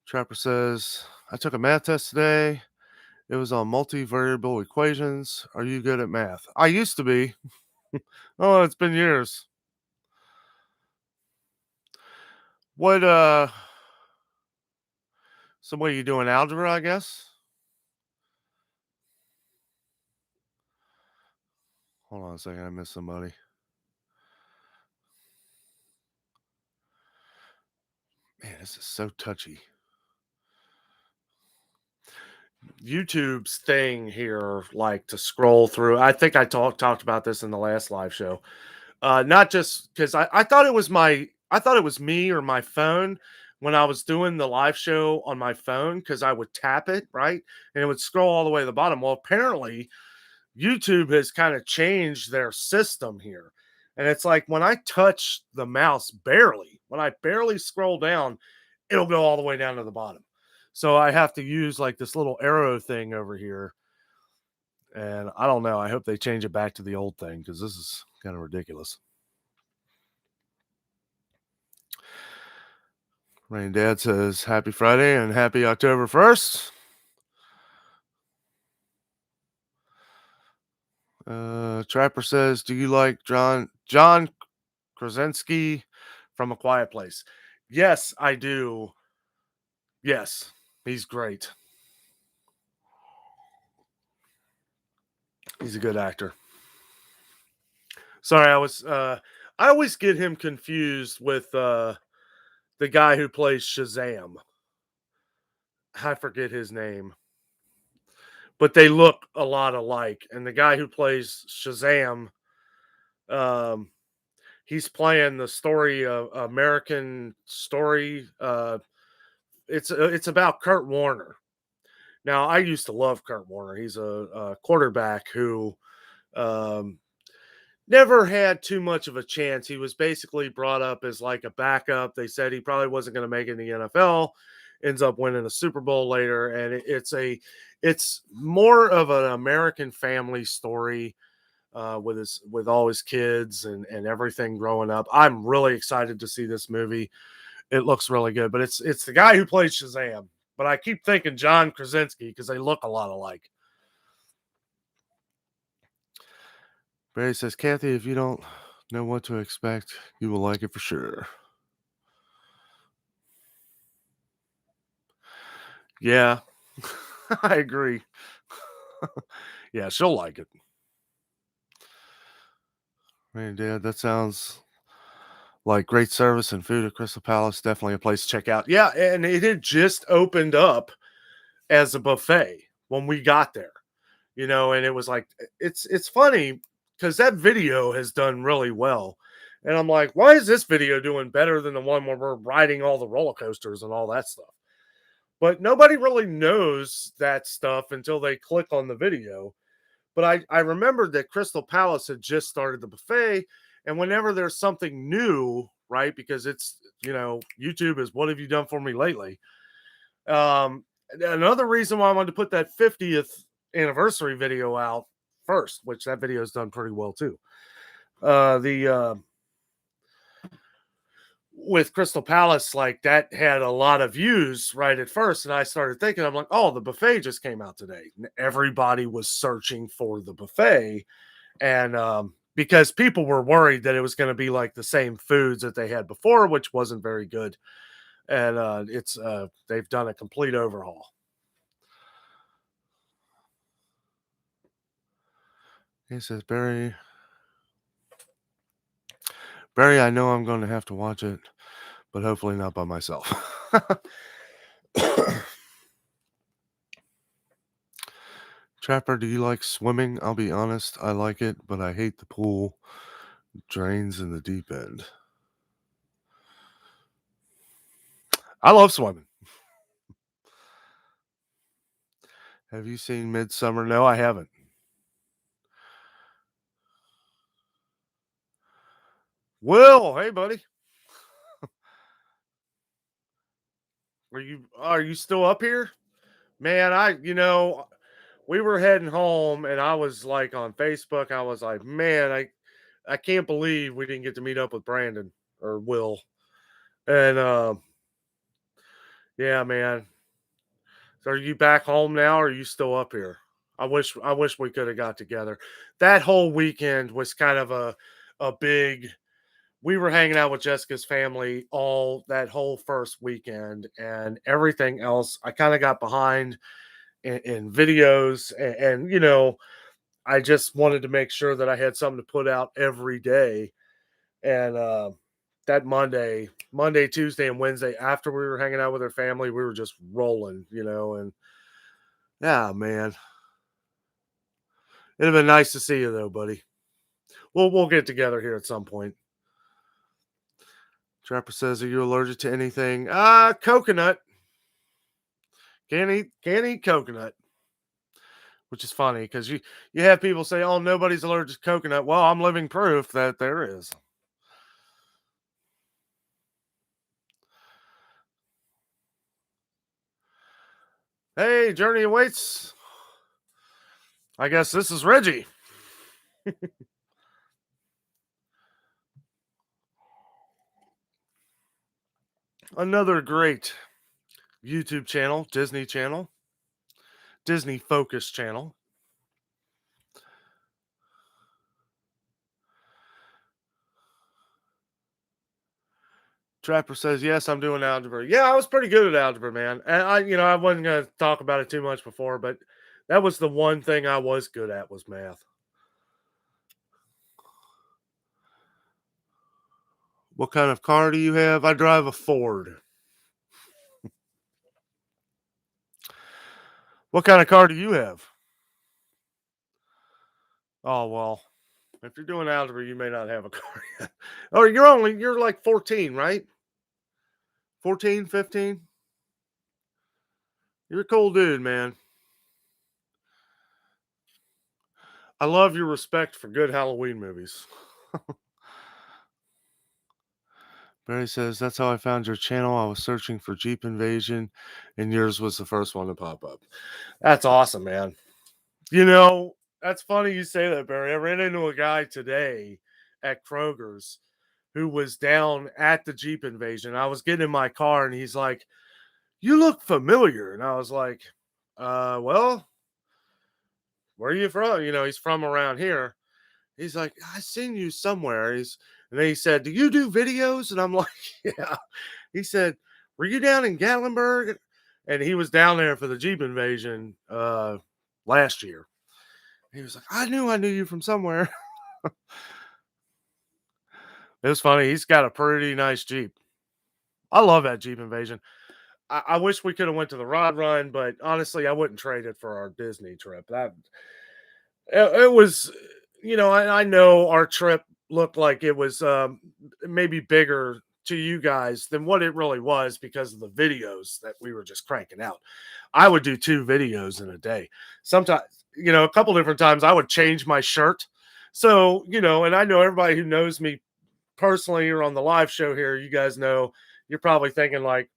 Trapper says I took a math test today. It was on multivariable equations. Are you good at math? I used to be. Oh, it's been years. What So what are you doing? Algebra, I guess? Hold on a second, I missed somebody. Man, this is so touchy. YouTube's thing here, like to scroll through. I think I talked about this in the last live show. Not just because I thought it was I thought it was me or my phone when I was doing the live show on my phone because I would tap it, right? And it would scroll all the way to the bottom. Well, apparently YouTube has kind of changed their system here. And it's like when I touch the mouse barely, when I barely scroll down, it'll go all the way down to the bottom. So I have to use like this little arrow thing over here. And I don't know. I hope they change it back to the old thing because this is kind of ridiculous. Rain Dad says happy Friday and happy October 1st. Trapper says, do you like John Krasinski from A Quiet Place? Yes, I do. Yes, he's great. He's a good actor. Sorry, I always get him confused with the guy who plays Shazam. I forget his name. But they look a lot alike. And the guy who plays Shazam, um, he's playing the story of American Story. It's about Kurt Warner. Now, I used to love Kurt Warner. He's a quarterback who um, never had too much of a chance. He was basically brought up as like a backup. They said he probably wasn't going to make it in the NFL. Ends up winning a Super Bowl later, and it's more of an American family story with all his kids and everything growing up. I'm really excited to see this movie. It looks really good, but it's the guy who plays Shazam. But I keep thinking John Krasinski because they look a lot alike. Barry says, Kathy, if you don't know what to expect, you will like it for sure. Yeah, I agree. Yeah, she'll like it. Man, Dad, that sounds like great service and food at Crystal Palace. Definitely a place to check out. Yeah, and it had just opened up as a buffet when we got there, and it was like it's funny because that video has done really well. And I'm like, why is this video doing better than the one where we're riding all the roller coasters and all that stuff? But nobody really knows that stuff until they click on the video. But I remembered that Crystal Palace had just started the buffet. And whenever there's something new, right? Because it's, YouTube is what have you done for me lately? Another reason why I wanted to put that 50th anniversary video out first, which that video has done pretty well too. The with Crystal Palace, like that had a lot of views right at first. And I started thinking, I'm like, oh, the buffet just came out today. Everybody was searching for the buffet. And because people were worried that it was going to be like the same foods that they had before, which wasn't very good. And they've done a complete overhaul. He says, Barry, I know I'm going to have to watch it, but hopefully not by myself. Trapper, do you like swimming? I'll be honest, I like it, but I hate the pool. Drains in the deep end. I love swimming. Have you seen Midsummer? No, I haven't. Will, hey buddy. Are you still up here? Man, we were heading home and I was like on Facebook, I was like, man, I can't believe we didn't get to meet up with Brandon or Will. And yeah, man. So are you back home now or are you still up here? I wish we could have got together. That whole weekend was kind of a big we were hanging out with Jessica's family all that whole first weekend, and everything else. I kind of got behind in videos, and I just wanted to make sure that I had something to put out every day. And that Monday, Tuesday, and Wednesday, after we were hanging out with her family, we were just rolling, and yeah, man, it'd have been nice to see you though, buddy. We'll get together here at some point. Trapper says, "Are you allergic to anything?" Coconut. Can't eat coconut, which is funny because you have people say, "Oh, nobody's allergic to coconut." Well, I'm living proof that there is. Hey, journey awaits. I guess this is Reggie. Another great YouTube channel, Disney Focus channel. Trapper says, "Yes, I'm doing algebra." Yeah, I was pretty good at algebra, man. And I wasn't going to talk about it too much before, but that was the one thing I was good at was math. What kind of car do you have? I drive a Ford. What kind of car do you have? Oh, well, if you're doing algebra, you may not have a car yet. Oh, you're like 14, right? 14, 15? You're a cool dude, man. I love your respect for good Halloween movies. Barry says, "That's how I found your channel. I was searching for Jeep Invasion, and yours was the first one to pop up." That's awesome, man. That's funny you say that, Barry. I ran into a guy today at Kroger's who was down at the Jeep Invasion. I was getting in my car, and he's like, "You look familiar." And I was like, well, where are you from? He's from around here. He's like, "I seen you somewhere." And then he said, "Do you do videos?" And I'm like, "Yeah." He said, "Were you down in Gatlinburg?" And he was down there for the Jeep Invasion last year. He was like, I knew you from somewhere." It was funny. He's got a pretty nice Jeep. I love that Jeep Invasion. I wish we could have went to the Rod Run, but honestly, I wouldn't trade it for our Disney trip. It was, I know our trip looked like it was maybe bigger to you guys than what it really was because of the videos that we were just cranking out. I would do 2 videos in a day. Sometimes, a couple different times I would change my shirt. So, and I know everybody who knows me personally or on the live show here, you guys know, you're probably thinking like,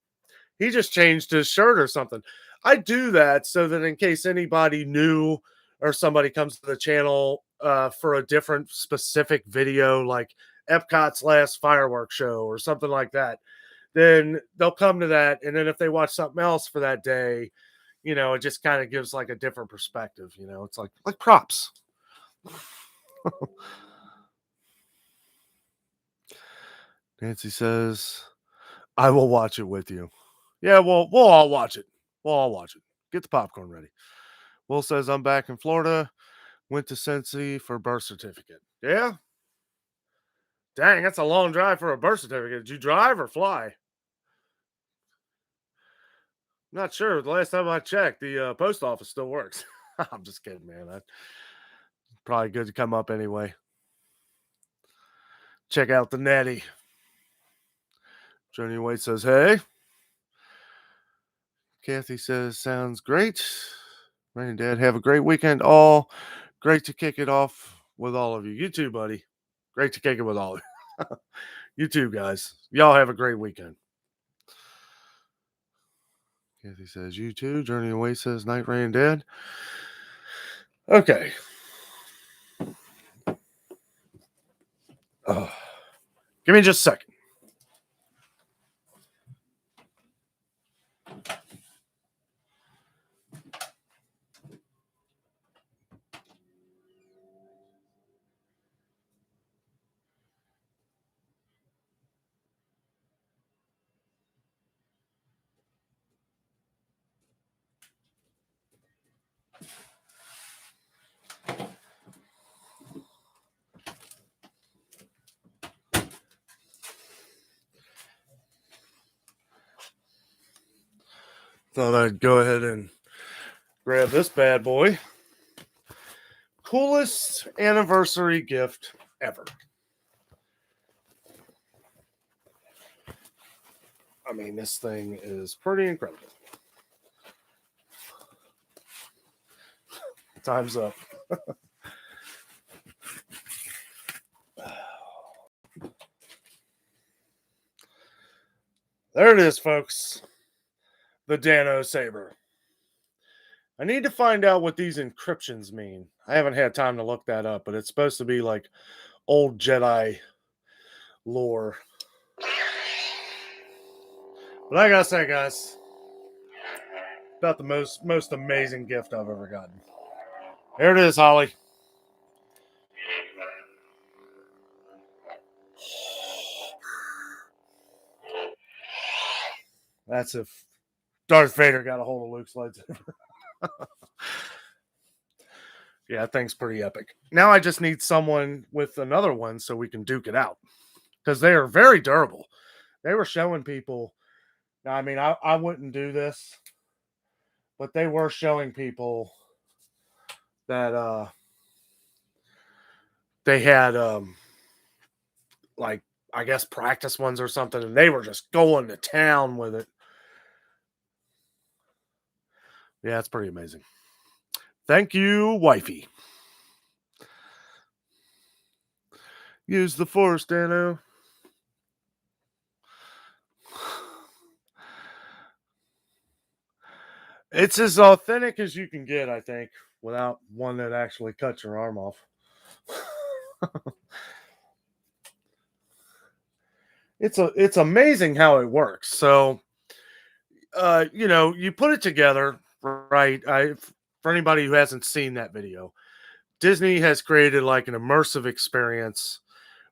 he just changed his shirt or something. I do that so that in case anybody new or somebody comes to the channel for a different specific video, like Epcot's last fireworks show or something like that, then they'll come to that. And then if they watch something else for that day, it just kind of gives like a different perspective. It's like props. Nancy says, "I will watch it with you." Yeah, we'll all watch it. We'll all watch it. Get the popcorn ready. Will says, "I'm back in Florida. Went to Cincy for birth certificate." Yeah? Dang, that's a long drive for a birth certificate. Did you drive or fly? Not sure. The last time I checked, the post office still works. I'm just kidding, man. Probably good to come up anyway. Check out the Netty. Journey White says, "Hey." Kathy says, "Sounds great. Rain and Dad, have a great weekend. All great to kick it off with all of you. You too, buddy. Great to kick it with all of you. You too, guys. Y'all have a great weekend." Kathy says, "You too." Journey Away says, "Night, Rain and Dad." Okay. Oh, give me just a second. Thought I'd go ahead and grab this bad boy. Coolest anniversary gift ever. I mean, this thing is pretty incredible. Time's up. There it is, folks. The Danno saber. I need to find out what these encryptions mean. I haven't had time to look that up, but it's supposed to be like old Jedi lore. But I gotta say, guys, about the most amazing gift I've ever gotten. There it is, Holly. That's if Darth Vader got a hold of Luke's lightsaber. Yeah, that thing's pretty epic. Now I just need someone with another one so we can duke it out. Because they are very durable. They were showing people. Now, I mean, I wouldn't do this, but they were showing people that they had like, I guess, practice ones or something, and they were just going to town with it. Yeah, it's pretty amazing. Thank you, wifey. Use the force, Danno. It's as authentic as you can get, I think, without one that actually cuts your arm off. It's amazing how it works. So, you put it together, right? For anybody who hasn't seen that video, Disney has created like an immersive experience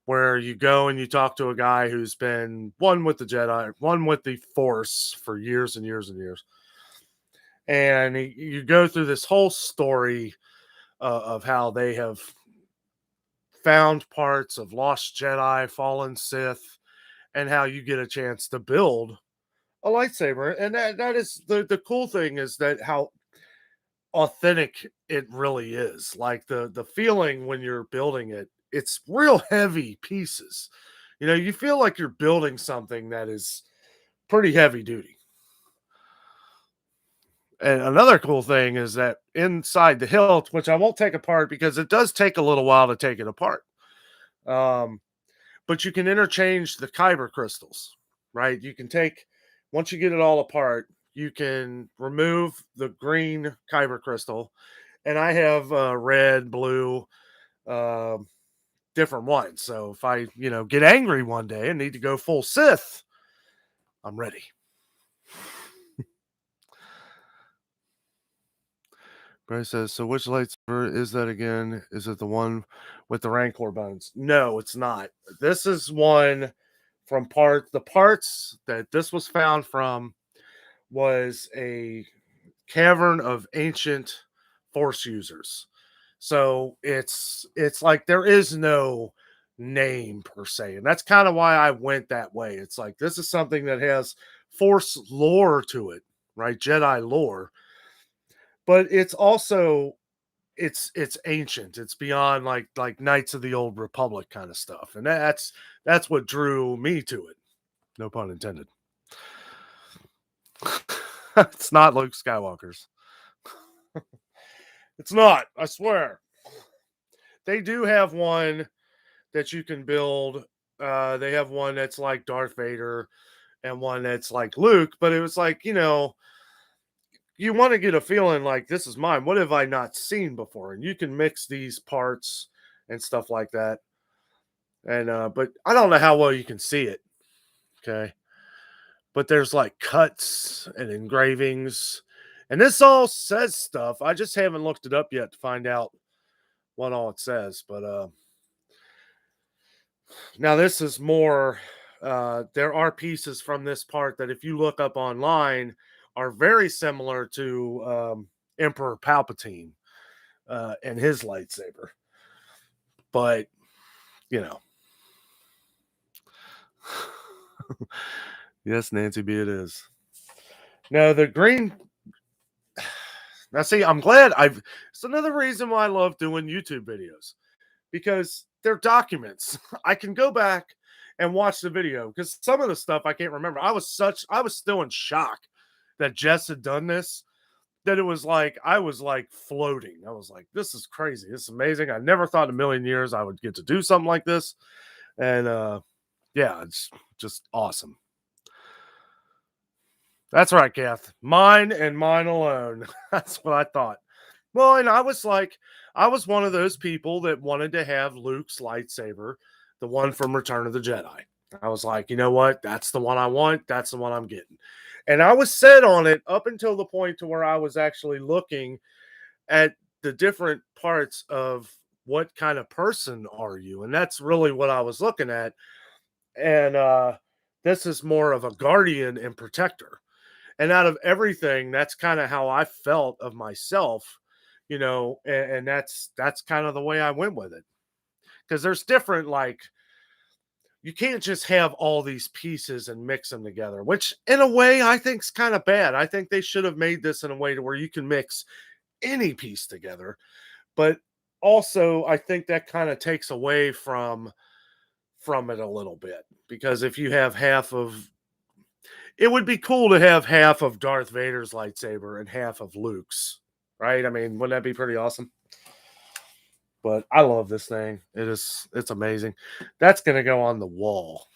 where you go and you talk to a guy who's been one with the Jedi, one with the Force for years and years and years. And you go through this whole story of how they have found parts of lost Jedi, fallen Sith, and how you get a chance to build a lightsaber. And that is the cool thing, is that how authentic it really is. Like the feeling when you're building it, it's real heavy pieces. You feel like you're building something that is pretty heavy duty. And another cool thing is that inside the hilt, which I won't take apart because it does take a little while to take it apart, but you can interchange the kyber crystals, right? You can take, once you get it all apart, you can remove the green kyber crystal, and I have red, blue, uh, different ones. So if I, get angry one day and need to go full Sith, I'm ready. Bryce says, so which lightsaber is that again? Is it the one with the Rancor bones? No, it's not. This is one from the parts that this was found from was a cavern of ancient Force users. So it's like there is no name per se. And that's kind of why I went that way. It's like this is something that has Force lore to it, right? Jedi lore. But it's also it's ancient. It's beyond like Knights of the Old Republic kind of stuff. And that's what drew me to it. No pun intended. It's not Luke Skywalker's. It's not, I swear. They do have one that you can build. They have one that's like Darth Vader and one that's like Luke, but it was like, you want to get a feeling like this is mine. What have I not seen before? And you can mix these parts and stuff like that. And but I don't know how well you can see it. Okay. But there's like cuts and engravings. And this all says stuff. I just haven't looked it up yet to find out what all it says. But now this is more there are pieces from this part that if you look up online are very similar to Emperor Palpatine and his lightsaber. But, you know. Yes, Nancy B, it is. No, the green. Now, see, I'm glad I've. It's another reason why I love doing YouTube videos because they're documents. I can go back and watch the video because some of the stuff I can't remember. I was still in shock that Jess had done this. That it was like I was like floating. I was like, this is crazy. This is amazing. I never thought in a million years I would get to do something like this. And yeah, it's just awesome. That's right, Kath. Mine and mine alone. That's what I thought. Well, and I was one of those people that wanted to have Luke's lightsaber, the one from Return of the Jedi. I was like, you know what? That's the one I want. That's the one I'm getting. And I was set on it up until the point to where I was actually looking at the different parts of what kind of person are you? And that's really what I was looking at. And this is more of a guardian and protector. And out of everything, that's kind of how I felt of myself, and that's kind of the way I went with it. Because there's different, like, you can't just have all these pieces and mix them together, which in a way I think is kind of bad. I think they should have made this in a way to where you can mix any piece together. But also I think that kind of takes away from it a little bit. Because if you have half of it would be cool to have half of Darth Vader's lightsaber and half of Luke's, right? I mean, wouldn't that be pretty awesome? But I love this thing. It's amazing. That's gonna go on the wall.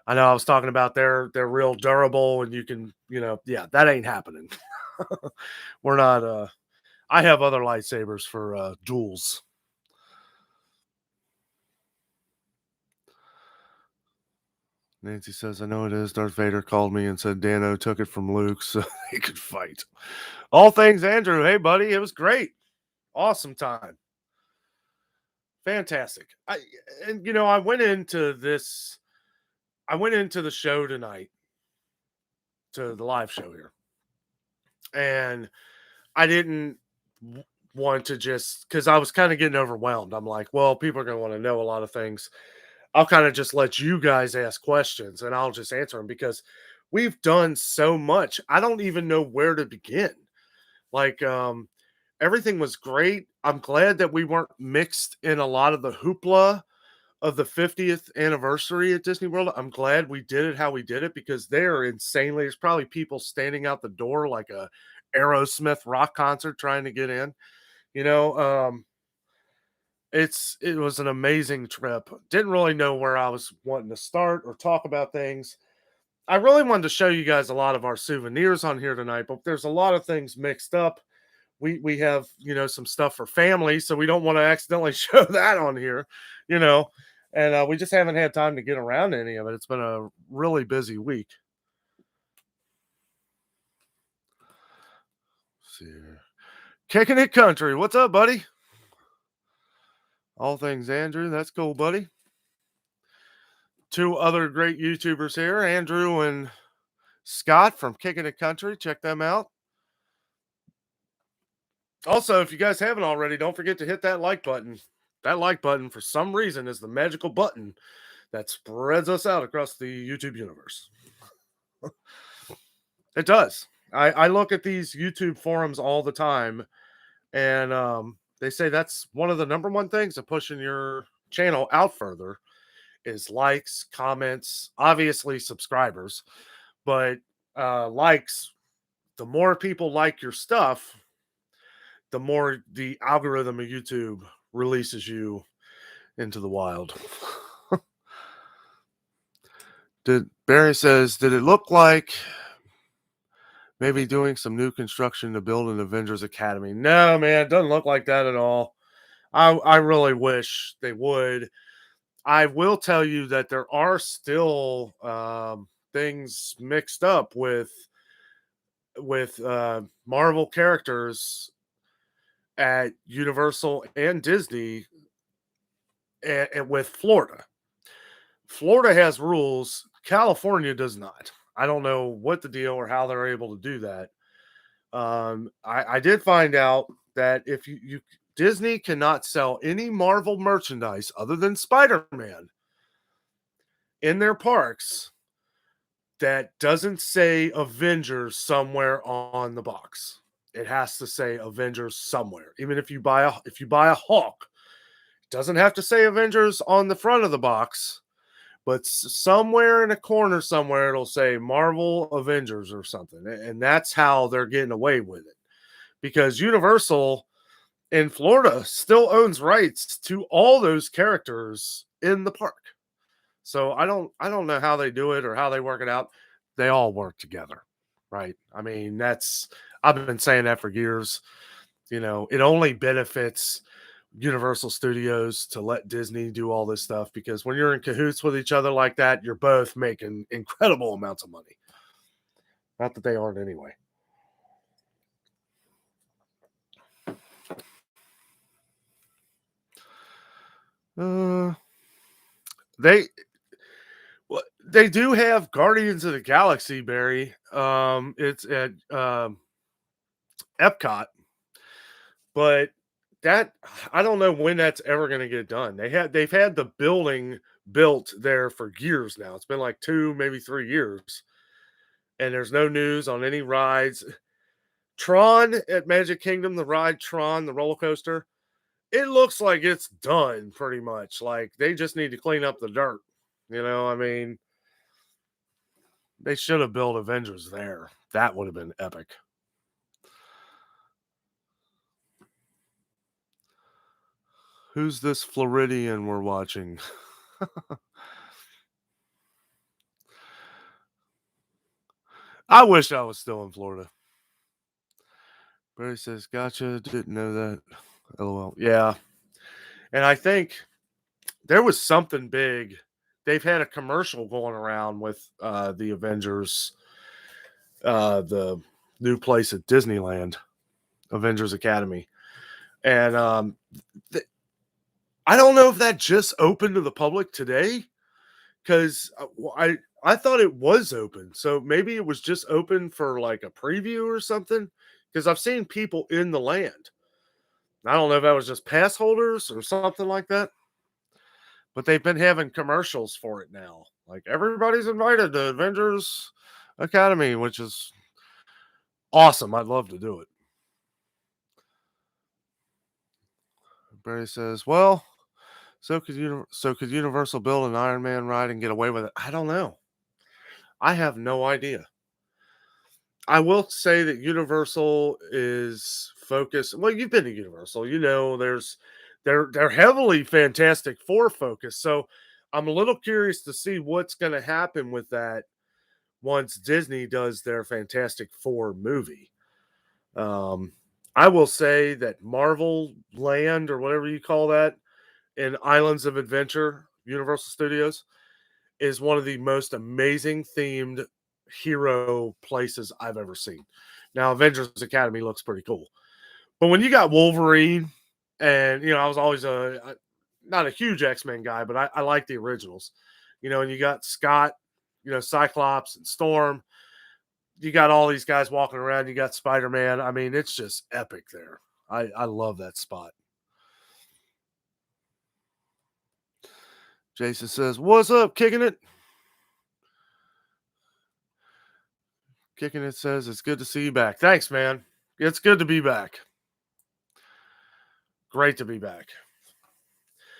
I know I was talking about they're real durable and you can, yeah, that ain't happening. We're not I have other lightsabers for duels. Nancy says, I know it is. Darth Vader called me and said Danno took it from Luke so he could fight. All things Andrew. Hey buddy, it was great. Awesome time. Fantastic. I went into this. I went into the show tonight, to the live show here, and I didn't want to just because I was kind of getting overwhelmed. I'm like, well, people are going to want to know a lot of things. I'll kind of just let you guys ask questions, and I'll just answer them because we've done so much. I don't even know where to begin. Like, everything was great. I'm glad that we weren't mixed in a lot of the hoopla of the 50th anniversary at Disney World. I'm glad we did it how we did it because they're insanely. There's probably people standing out the door like a Aerosmith rock concert trying to get in. You know, it was an amazing trip. Didn't really know where I was wanting to start or talk about things. I really wanted to show you guys a lot of our souvenirs on here tonight, but there's a lot of things mixed up. We have some stuff for family, so we don't want to accidentally show that on here, you know. And we just haven't had time to get around to any of it. It's been a really busy week. Let's see here. Kicking it country. What's up, buddy? All things Andrew. That's cool, buddy. Two other great YouTubers here, Andrew and Scott from Kicking It Country. Check them out. Also, if you guys haven't already, don't forget to hit that like button. That like button, for some reason, is the magical button that spreads us out across the YouTube universe. It does. I look at these YouTube forums all the time, and they say that's one of the number one things of pushing your channel out further is likes, comments, obviously subscribers, but likes. The more people like your stuff, the more the algorithm of YouTube releases you into the wild. Barry says, did it look like maybe doing some new construction to build an Avengers Academy? No, man, it doesn't look like that at all. I really wish they would. I will tell you that there are still things mixed up with Marvel characters at Universal and Disney and with Florida. Florida has rules. California does not. I don't know what the deal or how they're able to do that. I did find out that if you Disney cannot sell any Marvel merchandise other than Spider-Man in their parks, that doesn't say Avengers somewhere on the box. It has to say Avengers somewhere. Even if you buy a Hulk, it doesn't have to say Avengers on the front of the box, but somewhere in a corner somewhere it'll say Marvel Avengers or something. And that's how they're getting away with it. Because Universal in Florida still owns rights to all those characters in the park. So I don't know how they do it or how they work it out. They all work together, right? I mean, I've been saying that for years. It only benefits Universal Studios to let Disney do all this stuff because when you're in cahoots with each other like that, you're both making incredible amounts of money. Not that they aren't anyway. Uh, they they do have Guardians of the Galaxy, Barry. It's at Epcot, but that I don't know when that's ever going to get done. They've had the building built there for years now. It's been like 2, maybe 3 years, and there's no news on any rides. Tron at Magic Kingdom, the ride Tron, the roller coaster, it looks like it's done pretty much. Like they just need to clean up the dirt. I mean, they should have built Avengers there. That would have been epic. Who's this Floridian we're watching? I wish I was still in Florida. Barry says, gotcha. Didn't know that. LOL. Yeah. And I think there was something big. They've had a commercial going around with the Avengers, the new place at Disneyland, Avengers Academy. And I don't know if that just opened to the public today because I thought it was open. So maybe it was just open for like a preview or something because I've seen people in the land. I don't know if that was just pass holders or something like that, but they've been having commercials for it now. Like everybody's invited to Avengers Academy, which is awesome. I'd love to do it. Barry says, "Well, so could Universal build an Iron Man ride and get away with it? I don't know. I have no idea. I will say that Universal is focused. Well, you've been to Universal, they're heavily Fantastic Four focused. So I'm a little curious to see what's going to happen with that once Disney does their Fantastic Four movie. Um, I will say that Marvel Land or whatever you call that in Islands of Adventure, Universal Studios, is one of the most amazing themed hero places I've ever seen. Now, Avengers Academy looks pretty cool, but when you got Wolverine, and I was always not a huge X-Men guy, but I like the originals. And you got Scott, Cyclops and Storm. You got all these guys walking around. You got Spider-Man. I mean, it's just epic there. I love that spot. Jason says, "What's up, kicking it?" Kicking it says, "It's good to see you back." Thanks, man. It's good to be back. Great to be back.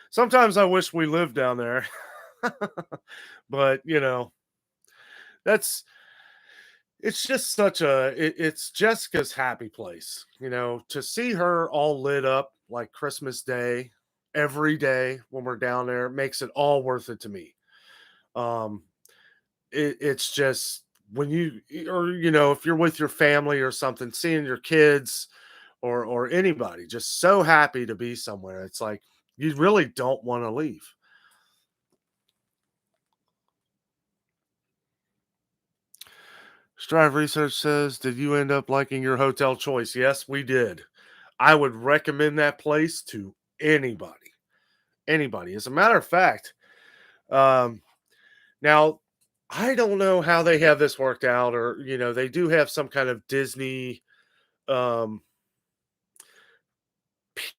Sometimes I wish we lived down there. But, that's it's just it's Jessica's happy place. To see her all lit up like Christmas Day every day when we're down there makes it all worth it to me. Um it's just when if you're with your family or something, seeing your kids or anybody just so happy to be somewhere, it's like you really don't want to leave. Strive Research says, did you end up liking your hotel choice? Yes, we did. I would recommend that place to anybody. Anybody. As a matter of fact, um, now I don't know how they have this worked out, or they do have some kind of Disney um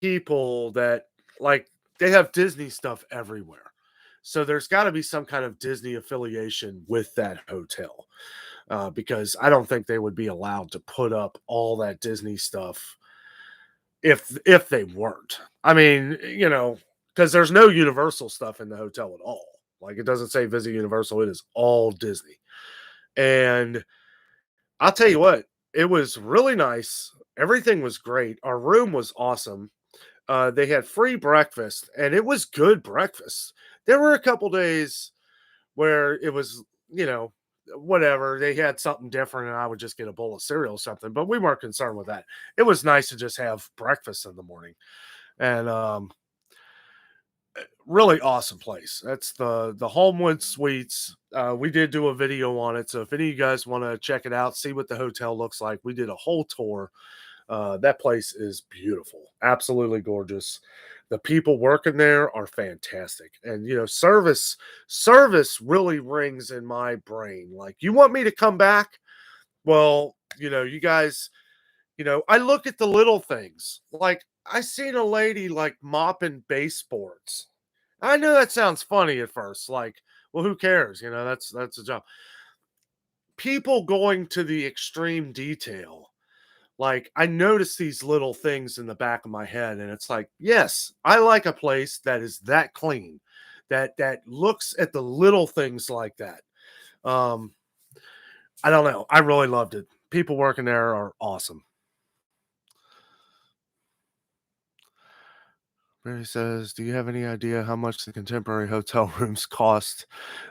people that, like, they have Disney stuff everywhere. So there's got to be some kind of Disney affiliation with that hotel, because I don't think they would be allowed to put up all that Disney stuff if they weren't. I mean, because there's no Universal stuff in the hotel at all. Like it doesn't say visit Universal; it is all Disney. And I'll tell you what, it was really nice. Everything was great. Our room was awesome. They had free breakfast, and it was good breakfast. There were a couple days where it was, whatever. They had something different, and I would just get a bowl of cereal or something. But we weren't concerned with that. It was nice to just have breakfast in the morning, and really awesome place. That's the Homewood Suites. We did do a video on it, so if any of you guys want to check it out, see what the hotel looks like, we did a whole tour. That place is beautiful, absolutely gorgeous. The people working there are fantastic, and service really rings in my brain. Like, you want me to come back? Well, you guys, I look at the little things. Like, I seen a lady like mopping baseboards. I know that sounds funny at first. Like, well, who cares? That's a job. People going to the extreme detail. Like, I notice these little things in the back of my head, and it's like, yes, I like a place that is that clean, that looks at the little things like that. Um, I don't know. I really loved it. People working there are awesome. Barry says, "Do you have any idea how much the contemporary hotel rooms cost?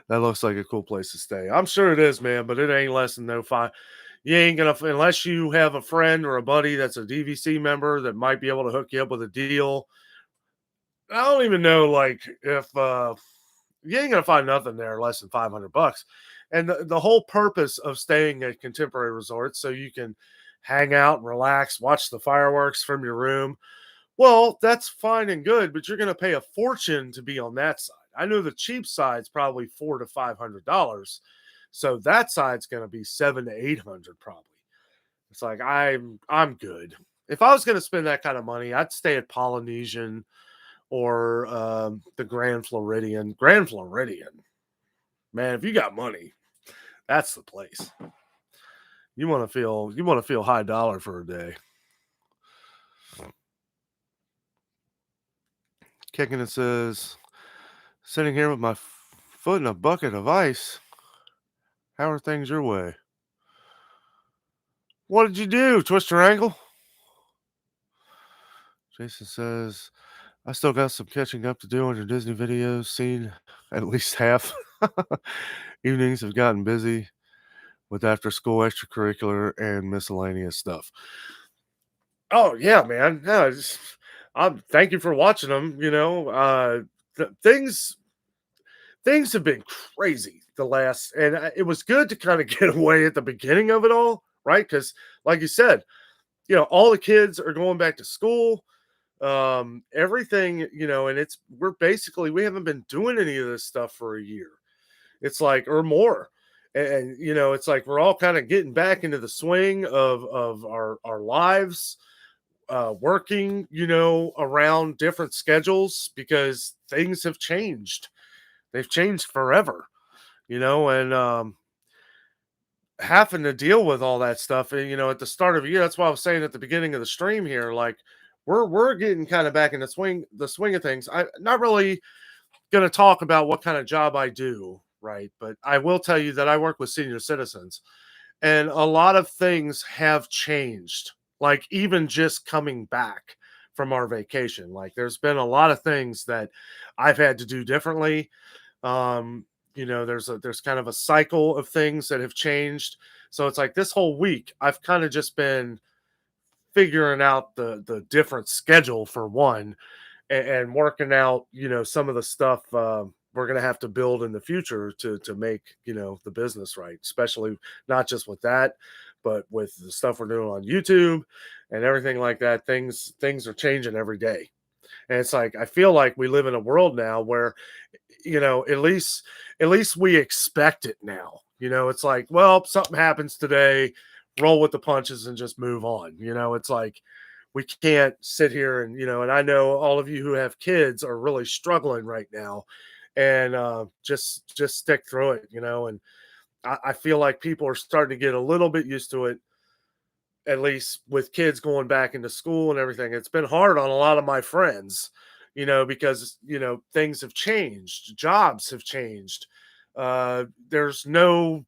That looks like a cool place to stay." I'm sure it is, man, but it ain't less than no five. You ain't gonna, unless you have a friend or a buddy that's a DVC member that might be able to hook you up with a deal. I don't even know, like, if you ain't gonna find nothing there less than $500. And the whole purpose of staying at contemporary resorts so you can hang out and relax, watch the fireworks from your room. Well, that's fine and good, but you're going to pay a fortune to be on that side. I know the cheap side's probably $400 to $500, so that side's going to be 700 to 800 probably. It's like, I'm good. If I was going to spend that kind of money, I'd stay at Polynesian or the Grand Floridian. Grand Floridian, man, if you got money, that's the place. You want to feel high dollar for a day. Kicking it says, sitting here with my foot in a bucket of ice. How are things your way? What did you do? Twist your ankle? Jason says, I still got some catching up to do on your Disney videos. Seen at least half. Evenings have gotten busy with after school extracurricular and miscellaneous stuff. Oh yeah, man. No, thank you for watching them. Things have been crazy the last, and it was good to kind of get away at the beginning of it all, right? Because, like you said, all the kids are going back to school. Everything, and we haven't been doing any of this stuff for a year. It's like, or more. And it's like we're all kind of getting back into the swing of our lives, working, around different schedules because things have changed. They've changed forever, and having to deal with all that stuff. And at the start of the year, that's why I was saying at the beginning of the stream here, like, we're getting kind of back in the swing of things. I'm not really going to talk about what kind of job I do, right? But I will tell you that I work with senior citizens, and a lot of things have changed. Like, even just coming back from our vacation, like, there's been a lot of things that I've had to do differently. There's kind of a cycle of things that have changed. So it's like this whole week I've kind of just been figuring out the different schedule for one, and working out some of the stuff we're going to have to build in the future to make the business right, especially not just with that, but with the stuff we're doing on YouTube and everything like that. Things are changing every day, and it's like I feel like we live in a world now where at least we expect it now. It's like, well, something happens today, roll with the punches and just move on. It's like we can't sit here and I know all of you who have kids are really struggling right now, and just stick through it, and I feel like people are starting to get a little bit used to it, at least with kids going back into school and everything. It's been hard on a lot of my friends, because things have changed, jobs have changed. Uh, there's no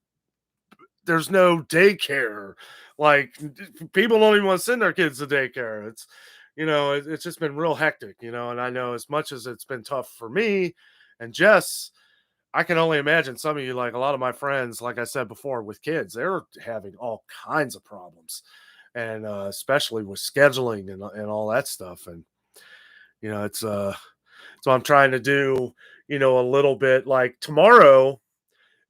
there's no daycare. Like people don't even want to send their kids to daycare. It's just been real hectic, and I know as much as it's been tough for me and Jess, I can only imagine some of you, like a lot of my friends, like I said before, with kids, they're having all kinds of problems, and especially with scheduling and all that stuff. And it's so I'm trying to do a little bit. Like tomorrow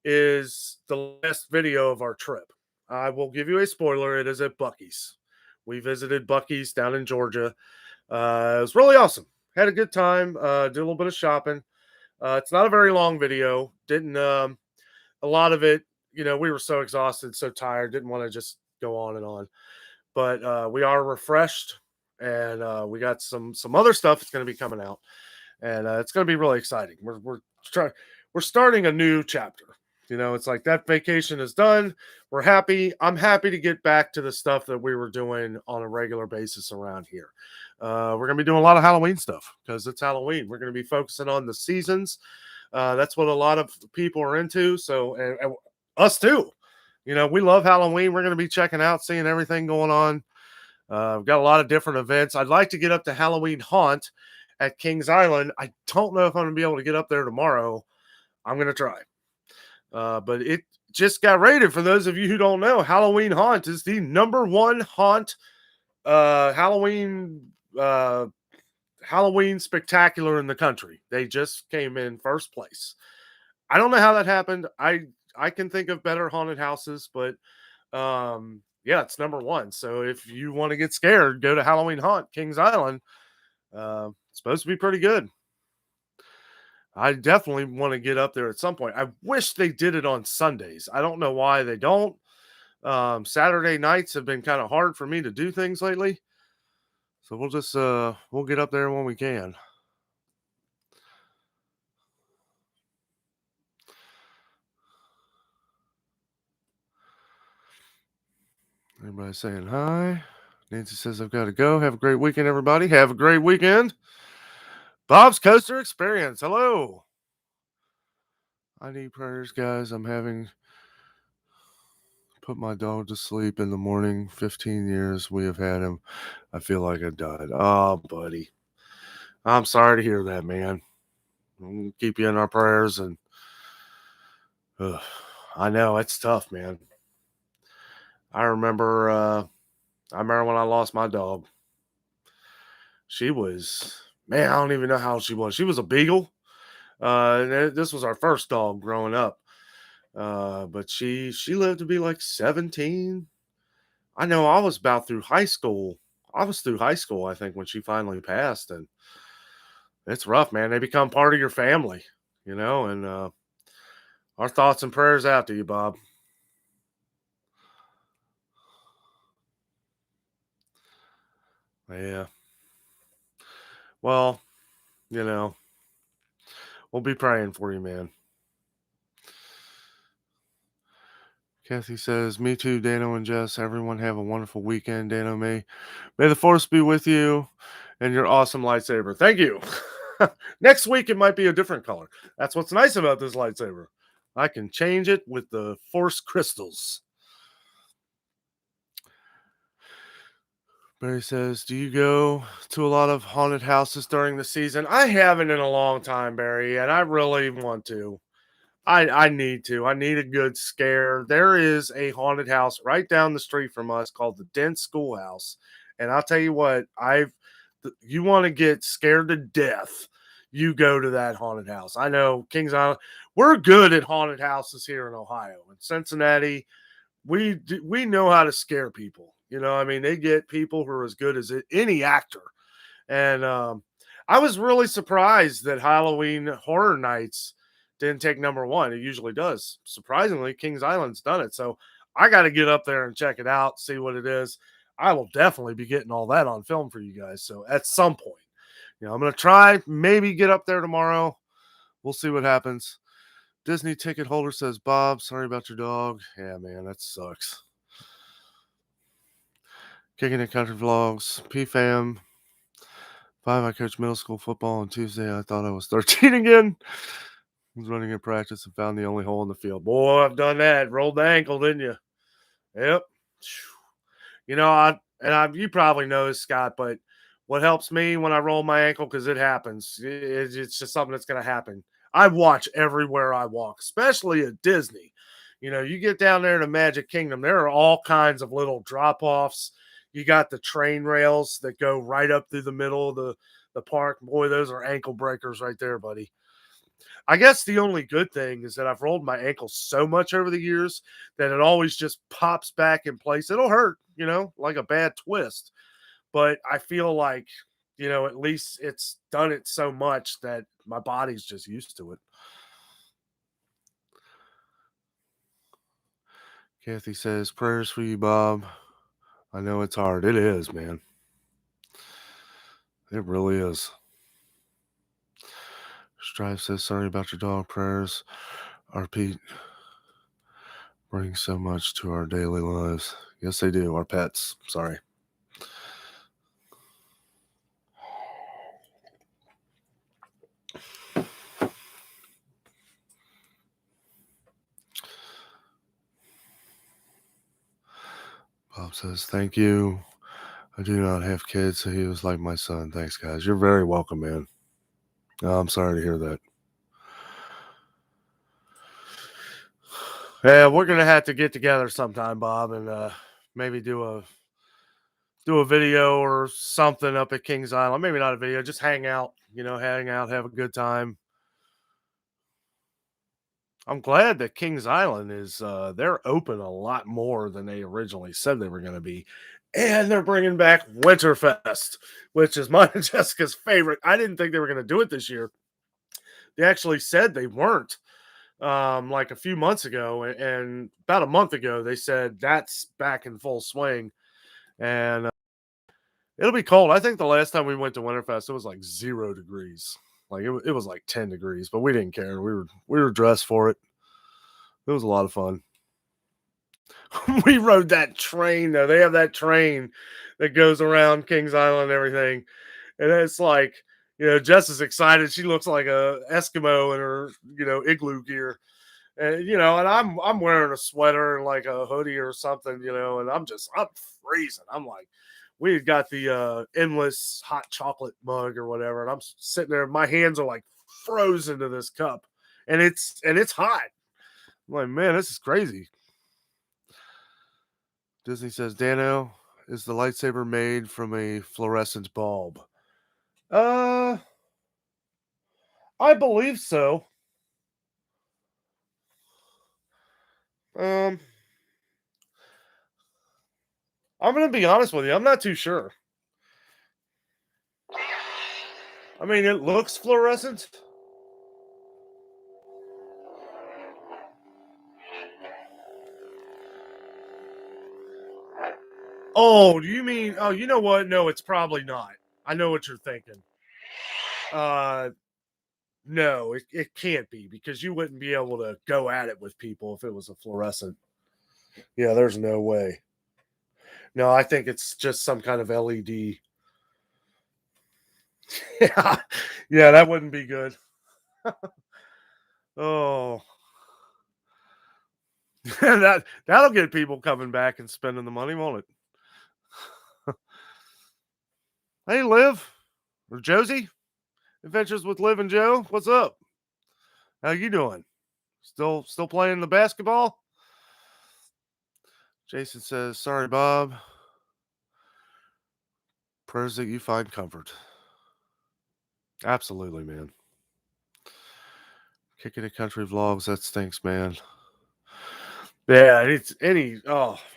is the last video of our trip. I will give you a spoiler. It is at Bucky's. We visited Bucky's down in Georgia. It was really awesome. Had a good time. Did a little bit of shopping. It's not a very long video. Didn't A lot of it, we were so exhausted, so tired, didn't want to just go on and on. But we are refreshed, and we got some other stuff that's going to be coming out, and it's going to be really exciting. We're starting a new chapter. It's like that vacation is done. We're happy. I'm happy to get back to the stuff that we were doing on a regular basis around here. We're going to be doing a lot of Halloween stuff because it's Halloween. We're going to be focusing on the seasons. That's what a lot of people are into. So, and us too. We love Halloween. We're going to be checking out, seeing everything going on. We've got a lot of different events. I'd like to get up to Halloween Haunt at Kings Island. I don't know if I'm going to be able to get up there tomorrow. I'm going to try. But it just got rated. For those of you who don't know, Halloween Haunt is the #1 haunt Halloween spectacular in the country. They just came in first place. I don't know how that happened. I can think of better haunted houses, but yeah, it's #1. So if you want to get scared, go to Halloween Haunt, Kings Island. It's supposed to be pretty good. I definitely want to get up there at some point. I wish they did it on Sundays. I don't know why they don't. Saturday nights have been kind of hard for me to do things lately. So we'll get up there when we can. Everybody saying hi. Nancy says I've got to go. Have a great weekend, everybody. Have a great weekend. Bob's Coaster Experience. Hello. I need prayers, guys. I'm having put my dog to sleep in the morning. 15 years we have had him. I feel like I died. Oh, buddy. I'm sorry to hear that, man. We'll keep you in our prayers. And I know it's tough, man. I remember when I lost my dog. She was, man, I don't even know how old she was. She was a beagle. This was our first dog growing up. But she lived to be like 17. I know I was about through high school. I was through high school, I think, when she finally passed. And it's rough, man. They become part of your family, and our thoughts and prayers out to you, Bob. Yeah. Well, we'll be praying for you, man. Kathy says, me too, Danno and Jess. Everyone have a wonderful weekend. Danno, may the force be with you and your awesome lightsaber. Thank you. Next week, it might be a different color. That's what's nice about this lightsaber. I can change it with the force crystals. Barry says, do you go to a lot of haunted houses during the season? I haven't in a long time, Barry, and I really want to. I need to. I need a good scare. There is a haunted house right down the street from us called the Dent Schoolhouse. And I'll tell you what, you want to get scared to death, you go to that haunted house. I know Kings Island, we're good at haunted houses here in Ohio. In Cincinnati, we know how to scare people. I mean, they get people who are as good as any actor. And I was really surprised that Halloween Horror Nights didn't take #1. It usually does. Surprisingly, Kings Island's done it. So I got to get up there and check it out, see what it is. I will definitely be getting all that on film for you guys. So at some point, I'm going to try, maybe get up there tomorrow. We'll see what happens. Disney ticket holder says, Bob, sorry about your dog. Yeah, man, that sucks. Kicking It Country Vlogs. PFAM. 5, I coached middle school football on Tuesday. I thought I was 13 again. I was running in practice and found the only hole in the field. Boy, I've done that. Rolled the ankle, didn't you? Yep. You probably know this, Scott, but what helps me when I roll my ankle, because it happens, it's just something that's going to happen. I watch everywhere I walk, especially at Disney. You get down there to Magic Kingdom, there are all kinds of little drop offs. You got the train rails that go right up through the middle of the park. Boy, those are ankle breakers right there, buddy. I guess the only good thing is that I've rolled my ankle so much over the years that it always just pops back in place. It'll hurt, like a bad twist. But I feel like, at least it's done it so much that my body's just used to it. Kathy says, prayers for you, Bob. I know it's hard. It is, man. It really is. Strive says, sorry about your dog. Prayers. RP bring so much to our daily lives. Yes, they do. Our pets. Sorry. Bob says, thank you. I do not have kids, so he was like my son. Thanks, guys. You're very welcome, man. I'm sorry to hear that. Yeah, we're gonna have to get together sometime, Bob, and maybe do a video or something up at Kings Island. Maybe not a video, just hang out. Hang out, have a good time. I'm glad that Kings Island is they're open a lot more than they originally said they were going to be. And they're bringing back Winterfest, which is mine and Jessica's favorite. I didn't think they were going to do it this year. They actually said they weren't like a few months ago. And about a month ago, they said that's back in full swing. And it'll be cold. I think the last time we went to Winterfest, it was like 0 degrees. Like it was like 10 degrees, but we didn't care. We were dressed for it. It was a lot of fun. We rode that train though. They have that train that goes around Kings Island and everything. And it's like, Jess is excited. She looks like a Eskimo in her, igloo gear. And I'm wearing a sweater and like a hoodie or something, and I'm freezing. I'm like, we had got the endless hot chocolate mug or whatever, and I'm sitting there, my hands are like frozen to this cup. And it's hot. I'm like, man, this is crazy. Disney says, Danno, is the lightsaber made from a fluorescent bulb? I believe so. I'm going to be honest with you. I'm not too sure. I mean, it looks fluorescent. Oh, do you mean? Oh, you know what? No, it's probably not. I know what you're thinking. No, it can't be, because you wouldn't be able to go at it with people if it was a fluorescent. Yeah, there's no way. No, I think it's just some kind of LED. Yeah, yeah, that wouldn't be good. Oh, that'll get people coming back and spending the money, won't it? Hey, Liv or Josie, Adventures with Liv and Joe. What's up? How you doing? Still playing the basketball? Jason says, sorry, Bob. Prayers that you find comfort. Absolutely, man. Kicking It Country Vlogs, that stinks, man. Yeah,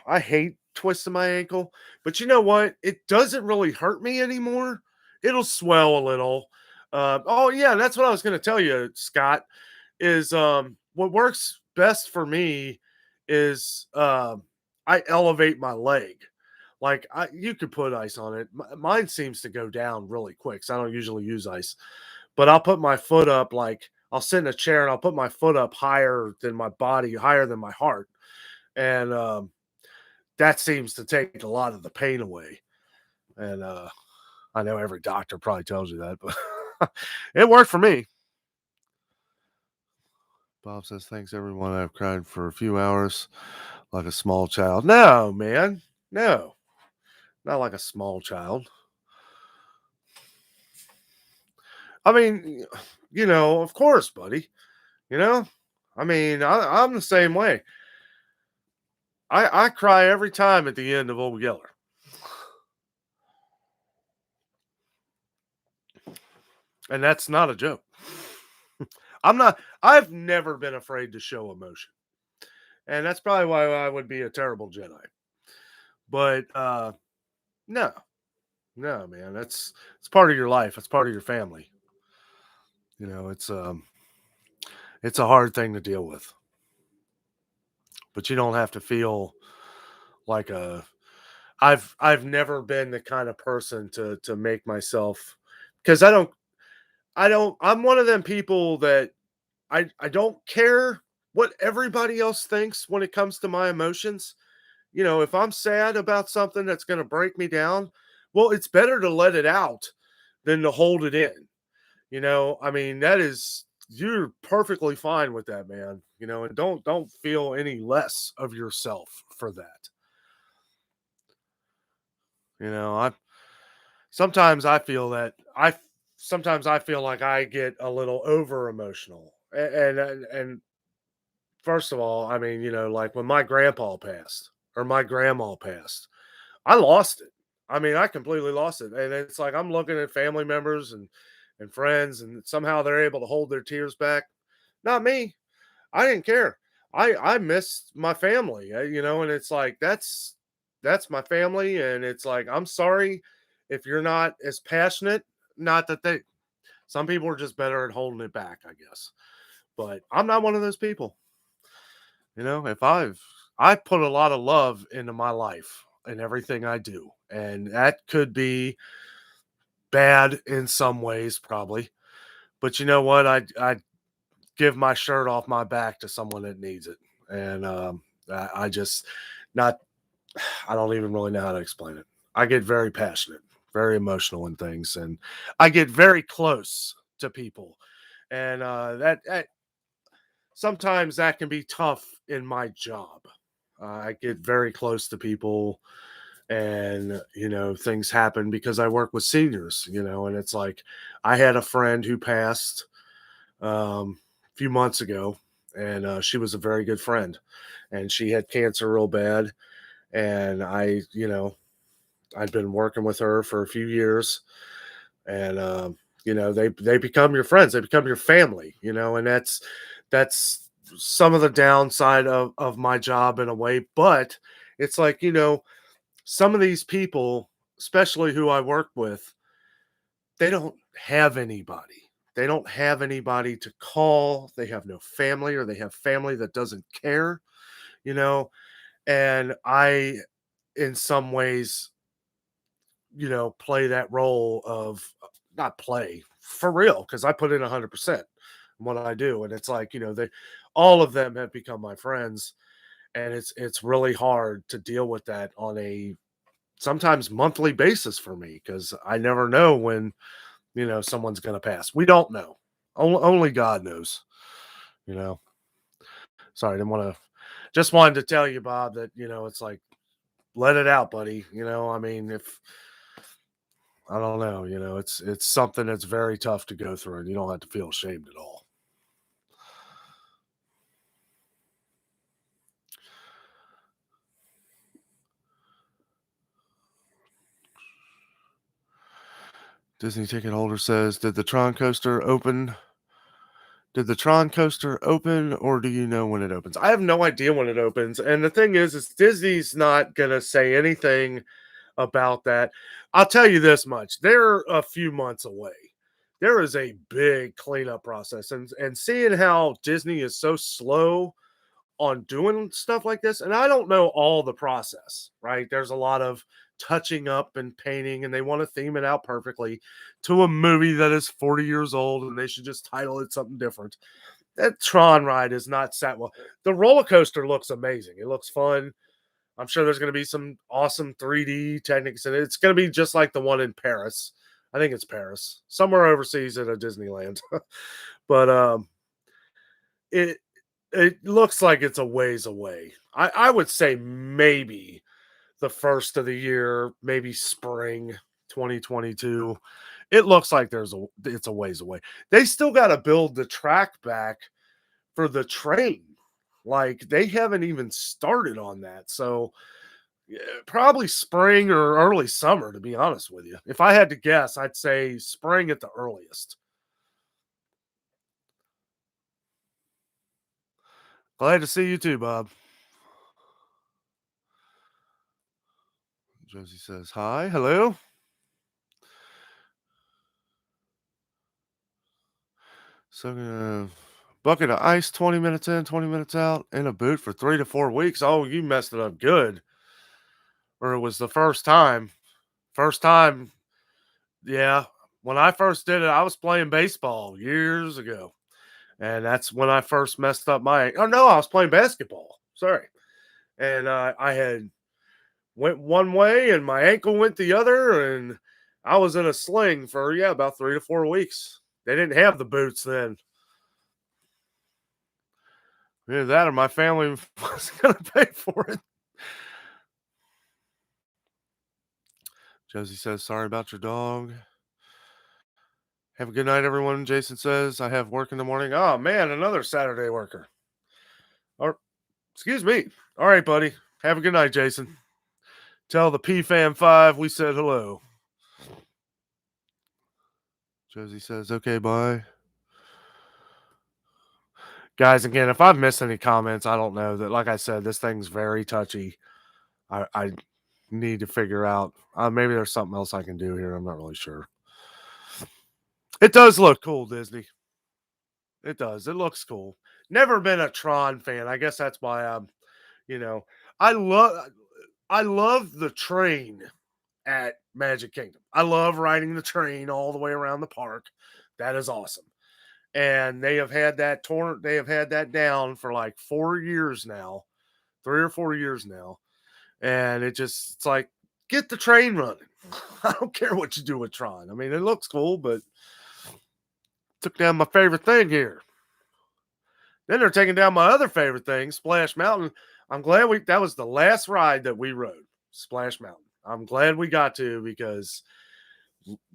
I hate twisting my ankle, but you know what? It doesn't really hurt me anymore. It'll swell a little. Oh yeah, that's what I was going to tell you, Scott. Is what works best for me is I elevate my leg. Like you could put ice on it. Mine seems to go down really quick, so I don't usually use ice. But I'll put my foot up like I'll sit in a chair and I'll put my foot up higher than my body, higher than my heart, and that seems to take a lot of the pain away. And I know every doctor probably tells you that, but it worked for me. Bob says, thanks everyone. I've cried for a few hours like a small child. No, man. No, not like a small child. I mean, of course, buddy. You know, I mean, I'm the same way. I cry every time at the end of Old Yeller. And that's not a joke. I've never been afraid to show emotion. And that's probably why I would be a terrible Jedi. But no, no, man, it's part of your life. It's part of your family. It's a hard thing to deal with. But you don't have to feel like a I've never been the kind of person to make myself, because I'm one of them people that I don't care what everybody else thinks when it comes to my emotions. If I'm sad about something that's going to break me down, well, it's better to let it out than to hold it in. I mean, you're perfectly fine with that, man. And don't feel any less of yourself for that. I sometimes I feel that I sometimes I feel like I get a little over emotional. And first of all, I mean, like when my grandpa passed or my grandma passed, I lost it. I mean, I completely lost it. And it's like I'm looking at family members and friends, and somehow they're able to hold their tears back. Not me. I didn't care. I missed my family, and it's like that's my family, and it's like I'm sorry if you're not as passionate. Not that some people are just better at holding it back, I guess. But I'm not one of those people. If I put a lot of love into my life and everything I do, and that could be bad in some ways, probably. But you know what? I give my shirt off my back to someone that needs it, and I just not. I don't even really know how to explain it. I get very passionate, very emotional in things, and I get very close to people, and that sometimes that can be tough in my job. I get very close to people, and things happen because I work with seniors. And it's like I had a friend who passed a few months ago, and she was a very good friend, and she had cancer real bad, and I'd been working with her for a few years, and they become your friends, they become your family, and that's some of the downside of my job in a way. But it's like, some of these people, especially who I work with, they don't have anybody. They don't have anybody to call. They have no family, or they have family that doesn't care, you know. And I, in some ways, play that role of not play for real, because I put in 100% in what I do. And it's like, all of them have become my friends. And it's really hard to deal with that on a sometimes monthly basis for me, because I never know when someone's going to pass. We don't know. Only God knows. You know. Sorry, I didn't want to. Just wanted to tell you, Bob, that it's like let it out, buddy. I mean, if I don't know, it's something that's very tough to go through, and you don't have to feel ashamed at all. Disney ticket holder says, "Did the Tron coaster open? Did the Tron coaster open, or do you know when it opens?" I have no idea when it opens. And the thing is Disney's not gonna say anything about that. I'll tell you this much: they're a few months away. There is a big cleanup process, and seeing how Disney is so slow on doing stuff like this, and I don't know all the process, right? There's a lot of touching up and painting, and they want to theme it out perfectly to a movie that is 40 years old, and they should just title it something different. That Tron ride is not sat well. The roller coaster looks amazing. It looks fun. I'm sure there's going to be some awesome 3D techniques, and it's going to be just like the one in Paris. I think it's Paris, somewhere overseas at a Disneyland. But it looks like it's a ways away. I would say maybe the first of the year, maybe spring 2022. It looks like it's a ways away. They still got to build the track back for the train. Like they haven't even started on that. So yeah, probably spring or early summer, to be honest with you. If I had to guess, I'd say spring at the earliest. Glad to see you too, Bob. Josie says hi. Hello. So bucket of ice 20 minutes in, 20 minutes out, in a boot for 3 to 4 weeks. Oh, you messed it up good. Or it was the first time. First time. Yeah. When I first did it, I was playing baseball years ago. And that's when I first messed up my. Oh, no, I was playing basketball. Sorry. And I had went one way and my ankle went the other. And I was in a sling for, about 3 to 4 weeks. They didn't have the boots then. Either that or my family was going to pay for it. Josie says, sorry about your dog. Have a good night, everyone. Jason says, I have work in the morning. Oh, man, another Saturday worker. Or, excuse me. All right, buddy. Have a good night, Jason. Tell the PFAM 5 we said hello. Josie says, okay, bye. Guys, again, if I've missed any comments, I don't know. That, like I said, this thing's very touchy. I need to figure out. Maybe there's something else I can do here. I'm not really sure. It does look cool, Disney. It does. It looks cool. Never been a Tron fan. I guess that's why I'm, I love the train at Magic Kingdom. I love riding the train all the way around the park. That is awesome. And they have had that down for like 4 years now. 3 or 4 years now. And it's like, get the train running. I don't care what you do with Tron. I mean, it looks cool, but took down my favorite thing here. Then they're taking down my other favorite thing, Splash Mountain. I'm glad that was the last ride that we rode, Splash Mountain. I'm glad we got to, because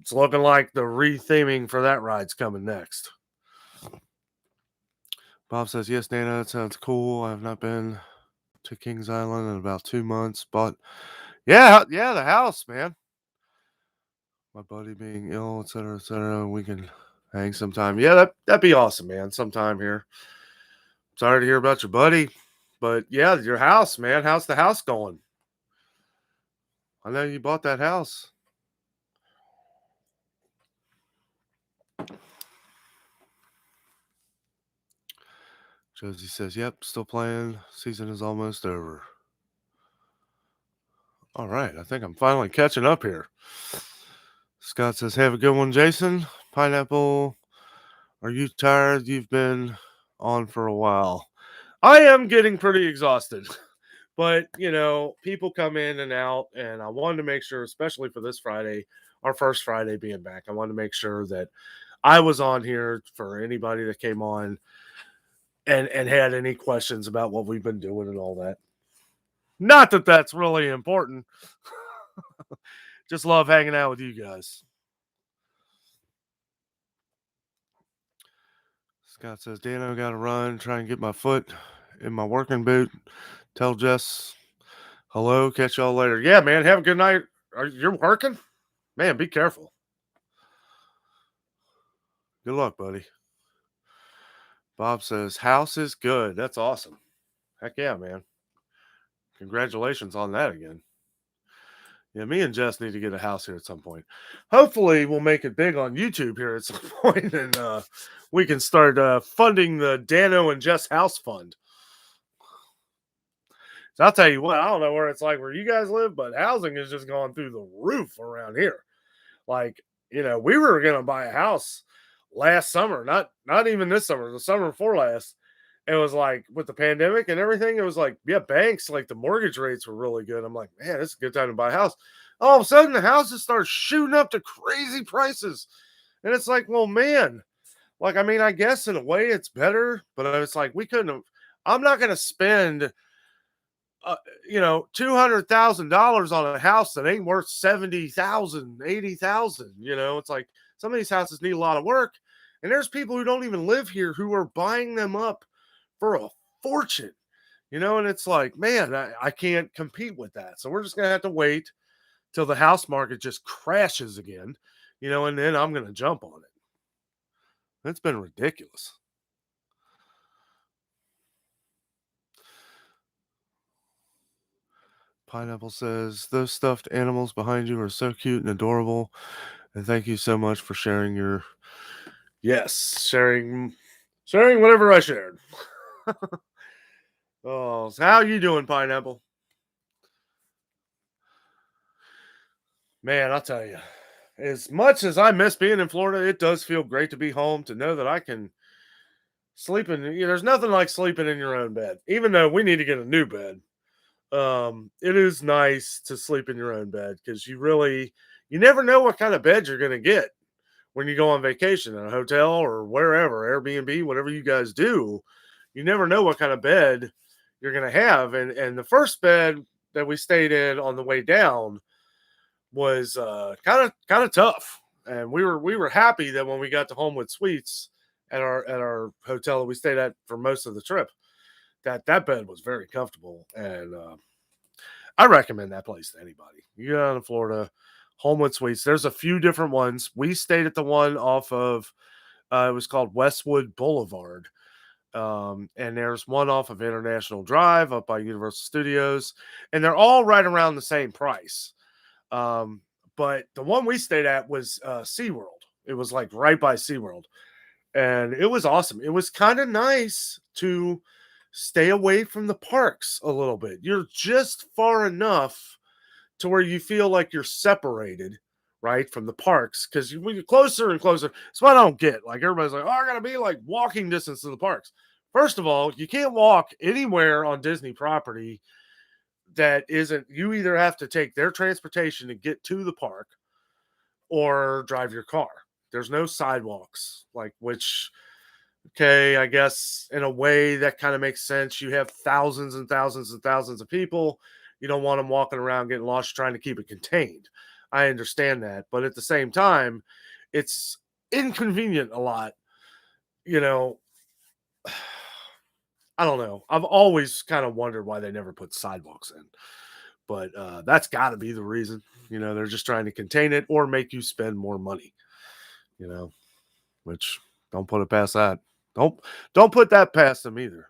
it's looking like the retheming for that ride's coming next. Bob says, yes, Nana, that sounds cool. I have not been to Kings Island in about 2 months, but yeah, the house, man. My buddy being ill, etc. We can hang sometime. Yeah, that'd be awesome, man. Sometime here. Sorry to hear about your buddy, but yeah, your house, man. How's the house going? I know you bought that house. Josie says, yep, still playing. Season is almost over. All right, I think I'm finally catching up here. Scott says, have a good one, Jason. Pineapple, are you tired? You've been on for a while. I am getting pretty exhausted. But, people come in and out, and I wanted to make sure, especially for this Friday, our first Friday being back, I wanted to make sure that I was on here for anybody that came on and had any questions about what we've been doing and all that. Not that that's really important. Just love hanging out with you guys. Scott says, Danno, got to run, try and get my foot in my working boot. Tell Jess hello. Catch y'all later. Yeah, man. Have a good night. You're working? Man, be careful. Good luck, buddy. Bob says, house is good. That's awesome. Heck yeah, man. Congratulations on that again. Yeah, me and Jess need to get a house here at some point. Hopefully, we'll make it big on YouTube here at some point, and we can start funding the Danno and Jess House Fund. So I'll tell you what, I don't know where it's like where you guys live, but housing has just gone through the roof around here. Like, we were gonna buy a house last summer, not even this summer, the summer before last. It was like with the pandemic and everything, it was like, yeah, banks, like the mortgage rates were really good. I'm like, man, this is a good time to buy a house. All of a sudden, the houses start shooting up to crazy prices. And it's like, well, man, like, I mean, I guess in a way it's better, but it's like we couldn't have. I'm not going to spend, $200,000 on a house that ain't worth 70,000, 80,000. It's like some of these houses need a lot of work, and there's people who don't even live here who are buying them up for a fortune. And it's like, man, I can't compete with that. So we're just gonna have to wait till the house market just crashes again, and then I'm gonna jump on it. It's been ridiculous. Pineapple says, those stuffed animals behind you are so cute and adorable. And thank you so much for sharing your yes, sharing whatever I shared. Oh, so how you doing, Pineapple? Man, I'll tell you, as much as I miss being in Florida, it does feel great to be home, to know that I can sleep in. There's nothing like sleeping in your own bed, even though we need to get a new bed. It is nice to sleep in your own bed because you never know what kind of bed you're going to get when you go on vacation in a hotel or wherever, Airbnb, whatever you guys do. You never know what kind of bed you're going to have. And the first bed that we stayed in on the way down was kind of tough. And we were happy that when we got to Homewood Suites at our hotel that we stayed at for most of the trip, that bed was very comfortable. And I recommend that place to anybody. You go down to Florida, Homewood Suites. There's a few different ones. We stayed at the one off of it was called Westwood Boulevard. And there's one off of International Drive up by Universal Studios, and they're all right around the same price. Um, but the one we stayed at was SeaWorld. It was like right by SeaWorld, and it was awesome. It was kind of nice to stay away from the parks a little bit. You're just far enough to where you feel like you're separated, right, from the parks. Because when you're closer and closer, that's what I don't get. Like everybody's like, oh, I gotta be like walking distance to the parks. First of all, you can't walk anywhere on Disney property that isn't. You either have to take their transportation to get to the park or drive your car. There's no sidewalks, like which okay, I guess in a way that kind of makes sense. You have thousands and thousands and thousands of people. You don't want them walking around getting lost trying to keep it contained. I understand that. But at the same time, it's inconvenient a lot. You know, I don't know. I've always kind of wondered why they never put sidewalks in. But that's got to be the reason. They're just trying to contain it or make you spend more money, you know, which don't put it past that. Don't don't put that past them either.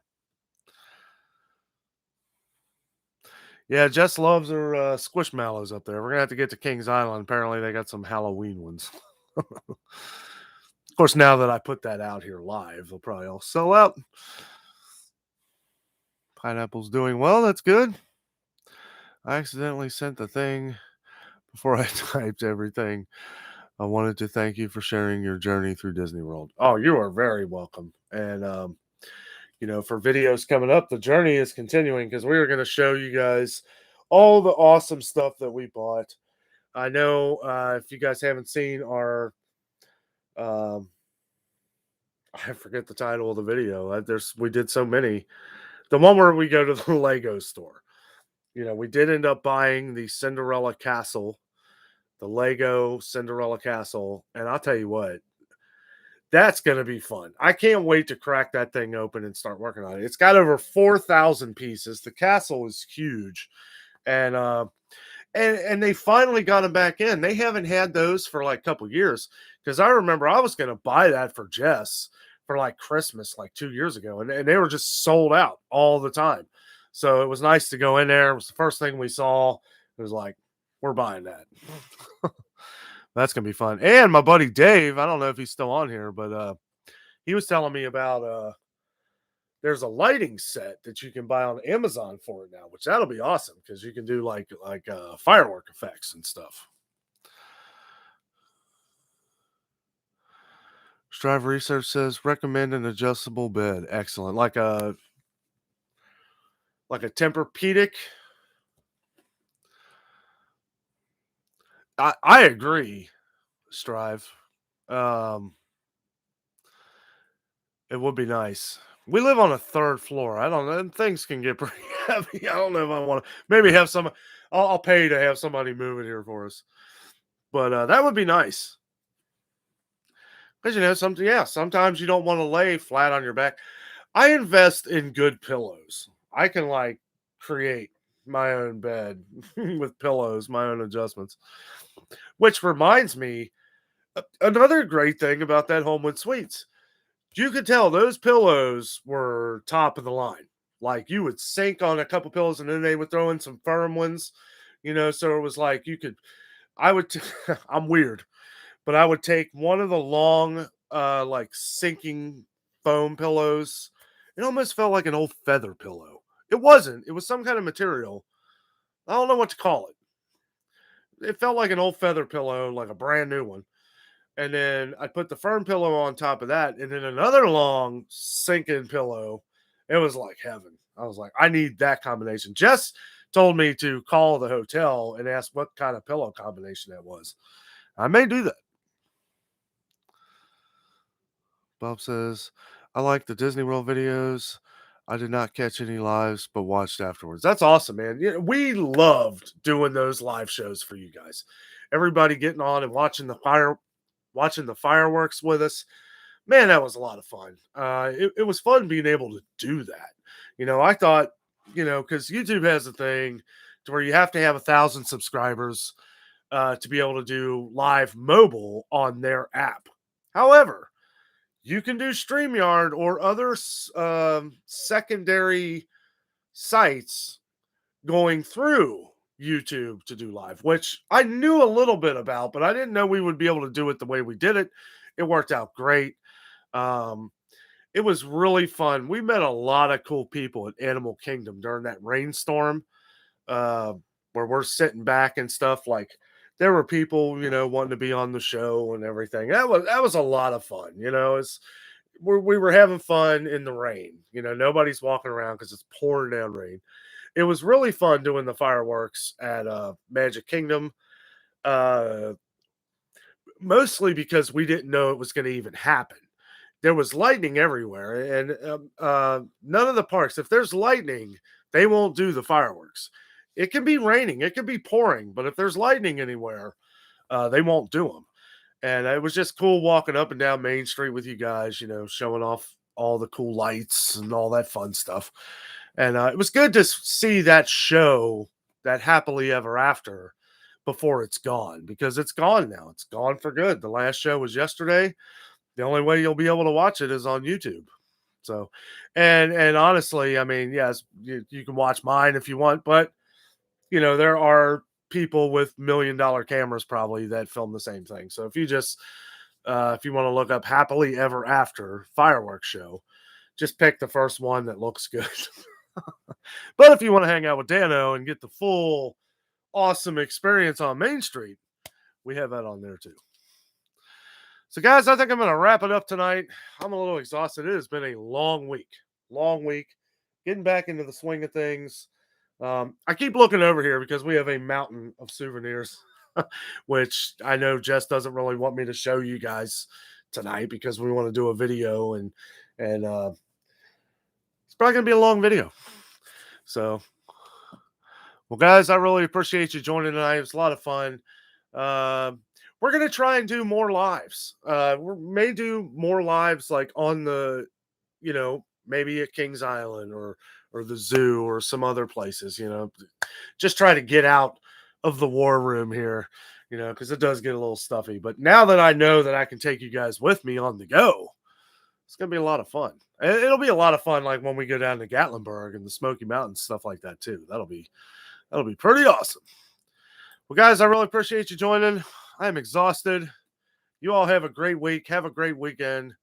Yeah, Jess loves her squishmallows up there. We're gonna have to get to Kings Island. Apparently, they got some Halloween ones. Of course, now that I put that out here live, they'll probably all sell out. Pineapple's doing well. That's good. I accidentally sent the thing before I typed everything. I wanted to thank you for sharing your journey through Disney World. Oh, you are very welcome. And for videos coming up, the journey is continuing because we are going to show you guys all the awesome stuff that we bought. I know if you guys haven't seen our, um, I forget the title of the video. We did so many. The one where we go to the Lego store. We did end up buying the Cinderella castle, the Lego Cinderella castle, and I'll tell you what, that's going to be fun. I can't wait to crack that thing open and start working on it. It's got over 4,000 pieces. The castle is huge. And and they finally got them back in. They haven't had those for like a couple years because I remember I was going to buy that for Jess for like Christmas like 2 years ago, and they were just sold out all the time. So it was nice to go in there. It was the first thing we saw. It was like, we're buying that. That's gonna be fun. And my buddy Dave, I don't know if he's still on here, but he was telling me about there's a lighting set that you can buy on Amazon for it now, which that'll be awesome because you can do like firework effects and stuff. Strive Research says recommend an adjustable bed. Excellent. Like a Tempur-Pedic. I agree, Strive. It would be nice. We live on a third floor. I don't know. Things can get pretty heavy. I don't know if I want to maybe have some. I'll pay to have somebody move it here for us. But that would be nice. Because sometimes you don't want to lay flat on your back. I invest in good pillows. I can like create my own bed with pillows, my own adjustments. Which reminds me, another great thing about that Homewood Suites. You could tell those pillows were top of the line. Like you would sink on a couple pillows and then they would throw in some firm ones, so it was like you could I would I'm weird, but I would take one of the long like sinking foam pillows. It almost felt like an old feather pillow. It wasn't. It was some kind of material. I don't know what to call it. It felt like an old feather pillow, like a brand new one. And then I put the firm pillow on top of that, and then another long sinking pillow. It was like heaven. I was like, I need that combination. Jess told me to call the hotel and ask what kind of pillow combination that was. I may do that. Bob says, I like the Disney World videos. I did not catch any lives, but watched afterwards. That's awesome, man. We loved doing those live shows for you guys. Everybody getting on and watching the fireworks with us. Man, that was a lot of fun. It was fun being able to do that. I thought, because YouTube has a thing to where you have to have 1,000 subscribers to be able to do live mobile on their app. However, you can do StreamYard or other secondary sites going through YouTube to do live, which I knew a little bit about, but I didn't know we would be able to do it the way we did it. It worked out great. It was really fun. We met a lot of cool people at Animal Kingdom during that rainstorm, where we're sitting back and stuff. Like there were people, wanting to be on the show and everything. That was a lot of fun. We were having fun in the rain. Nobody's walking around because it's pouring down rain. It was really fun doing the fireworks at Magic Kingdom. Mostly because we didn't know it was going to even happen. There was lightning everywhere, and none of the parks, if there's lightning, they won't do the fireworks. It can be raining, it can be pouring, but if there's lightning anywhere, they won't do them. And it was just cool walking up and down Main Street with you guys, showing off all the cool lights and all that fun stuff. And it was good to see that show, that Happily Ever After, before it's gone, because it's gone now. It's gone for good. The last show was yesterday. The only way you'll be able to watch it is on YouTube. So, and honestly, I mean, yes, you can watch mine if you want, but there are people with $1 million cameras probably that film the same thing. So if you just if you want to look up Happily Ever After fireworks show, just pick the first one that looks good. But if you want to hang out with Danno and get the full awesome experience on Main Street, we have that on there too. So guys, I think I'm going to wrap it up tonight. I'm a little exhausted. It has been a long week, getting back into the swing of things. I keep looking over here because we have a mountain of souvenirs, which I know Jess doesn't really want me to show you guys tonight because we want to do a video and it's probably going to be a long video. So, well, guys, I really appreciate you joining tonight. It was a lot of fun. We're going to try and do more lives. We may do more lives like on the, maybe at Kings Island or the zoo or some other places, just try to get out of the war room here, because it does get a little stuffy. But now that I know that I can take you guys with me on the go, it's going to be a lot of fun. It'll be a lot of fun, like when we go down to Gatlinburg and the Smoky Mountains, stuff like that too. That'll be pretty awesome. Well, guys, I really appreciate you joining. I am exhausted. You all have a great week. Have a great weekend.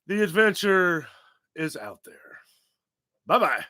The adventure is out there. Bye bye.